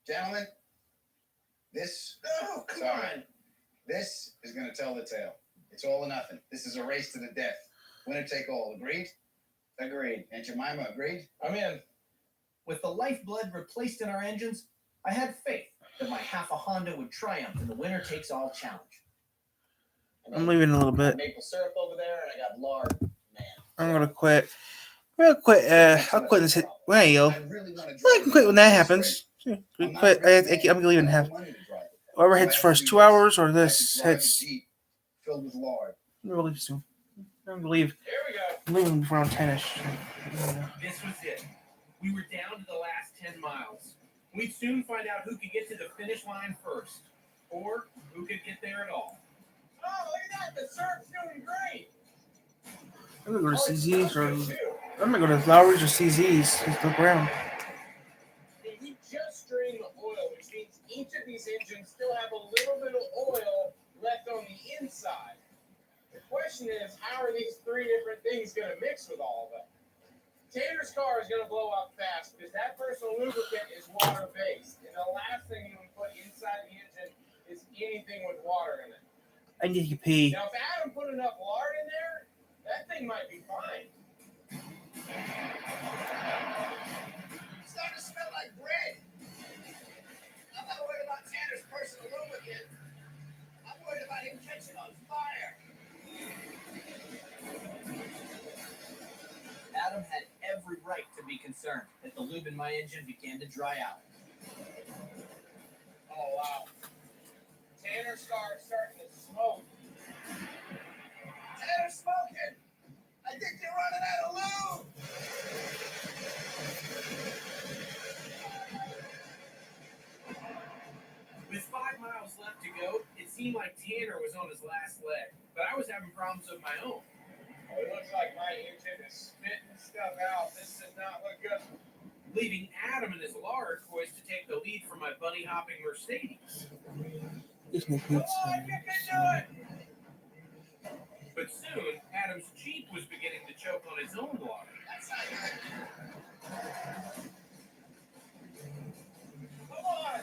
Gentlemen, this Oh, come Sorry. on. this is going to tell the tale. It's all or nothing. This is a race to the death. Winner take all. Agreed? Agreed. Aunt Jemima, agreed? I'm in. With the lifeblood replaced in our engines, I had faith that my half a Honda would triumph in the winner takes all challenge. I'm leaving in a little I got bit. maple syrup over there, and I got lard. Man. I'm gonna quit. I'll quit. I'll quit this. Well, yo. I really want to I can quit when that happens. Yeah, we quit. I'm leaving half. Whoever hits first 2 hours or this hits Filled with lard. really soon. I believe There we go. I'm leaving around 10ish. This was it. We were down to the last 10 miles. We'd soon find out who could get to the finish line first, or who could get there at all. Oh, look at that! The syrup's doing great. I'm gonna go to CZ's or I'm gonna go to Lowry's or CZ's. Just look around. We just drained the oil, which means each of these engines still have a little bit of oil left on the inside. The question is, how are these three different things going to mix with all of them? Tanner's car is going to blow up fast because that personal lubricant is water-based. And the last thing you would put inside the engine is anything with water in it. I need to pee. Now, if Adam put enough lard in there, that thing might be fine. It's starting to smell like bread. I'm not worried about Tanner's personal lubricant. I'm worried about him catching on fire. Adam had every right to be concerned that the lube in my engine began to dry out. Oh, wow. Tanner's car is starting to smoke. Tanner's smoking. I think you're running out of lube. With 5 miles left to go, it seemed like Tanner was on his last leg, but I was having problems of my own. Oh, it looks like my engine is spitting stuff out. This does not look good. Leaving Adam and his lard poised to take the lead from my bunny-hopping Mercedes. Just make Come pizza. on, you can do it! But soon, Adam's Jeep was beginning to choke on his own lard. That's not good. Come on!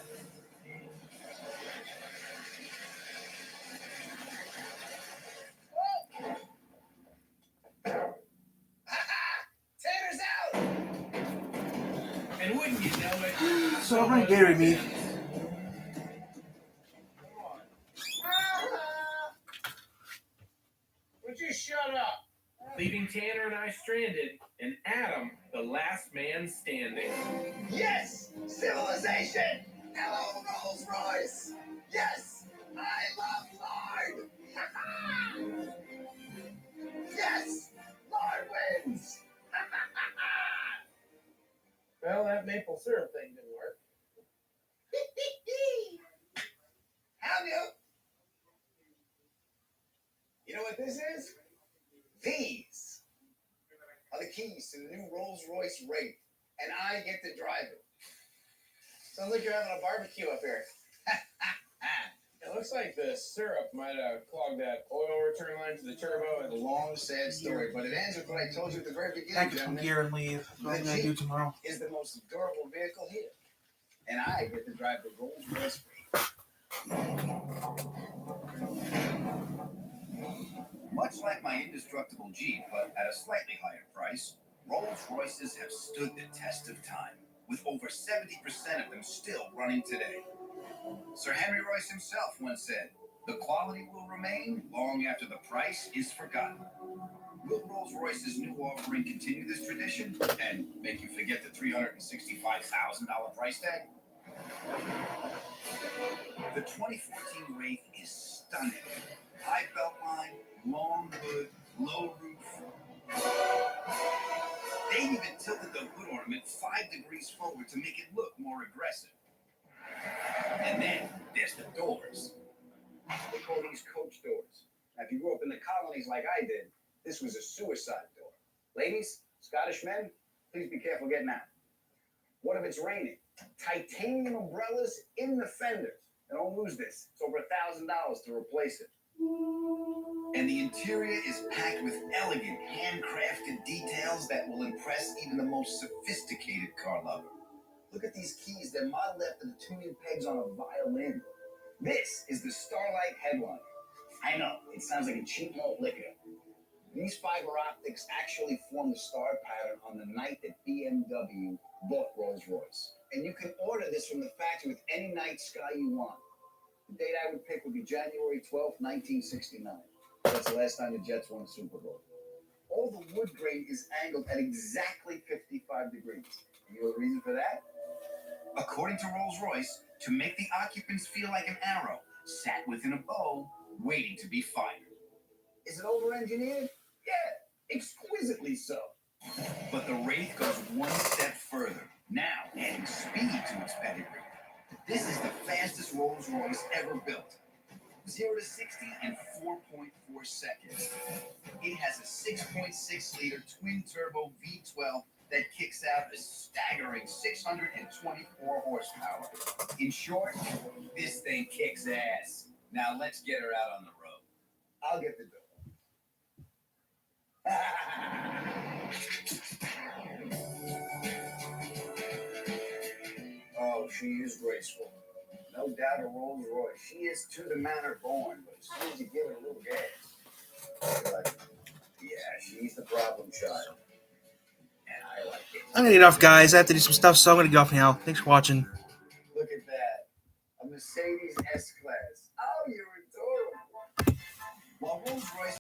Tanner's out. And wouldn't you know it? So I'm gonna Gary me. Come on. Would you shut up? Leaving Tanner and I stranded, and Adam, the last man standing. Yes, civilization. Hello, Rolls Royce. Yes, I love lard. Yes, lard wins. Well, that maple syrup thing didn't work. Have you? You know what this is? These are the keys to the new Rolls Royce Wraith, and I get to drive it. Sounds like you're having a barbecue up here. It looks like the syrup might have clogged that oil return line to the turbo. A long, sad story, but it ends with what I told you at the very beginning, I can gentlemen. gear and leave. That's what I'm gonna do tomorrow. Is the most durable vehicle here, and I get to drive the Rolls Royce Wraith. Much like my indestructible Jeep, but at a slightly higher price, Rolls-Royces have stood the test of time, with over 70% of them still running today. Sir Henry Royce himself once said, "The quality will remain long after the price is forgotten." Will Rolls-Royce's new offering continue this tradition and make you forget the $365,000 price tag? The 2014 Wraith is stunning. High belt line, long hood, low roof. They even tilted the hood ornament 5 degrees forward to make it look more aggressive. And then there's the doors. They call these coach doors. Now, if you grew up in the colonies like I did, this was a suicide door. Ladies, Scottish men, please be careful getting out. What if it's raining? Titanium umbrellas in the fenders. And don't lose this. It's over $1,000 to replace it. And the interior is packed with elegant, handcrafted details that will impress even the most sophisticated car lover. Look at these keys. They're modeled after the tuning pegs on a violin. This is the Starlight headline. I know, it sounds like a cheap malt liquor. These fiber optics actually form the star pattern on the night that BMW bought Rolls-Royce. And you can order this from the factory with any night sky you want. The date I would pick would be January 12th, 1969. That's the last time the Jets won a Super Bowl. All the wood grain is angled at exactly 55 degrees. You know the reason for that? According to Rolls-Royce, to make the occupants feel like an arrow sat within a bow, waiting to be fired. Is it over-engineered? Yeah, exquisitely so. But the Wraith goes one step further, now adding speed to its pedigree. This is the fastest Rolls-Royce ever built. 0 to 60 in 4.4 seconds. It has a 6.6-liter twin-turbo V12 that kicks out a staggering 624 horsepower. In short, this thing kicks ass. Now let's get her out on the road. I'll get the bill. Oh, she is graceful. No doubt a Rolls Royce. She is to the manner born, but as soon as you give it a little gas. But, yeah, she's the problem child. And I like it. I'm gonna get off, guys. I have to do some stuff, so I'm gonna get off now. Thanks for watching. Look at that. A Mercedes S-Class. Oh, you're adorable. While Rolls-Royce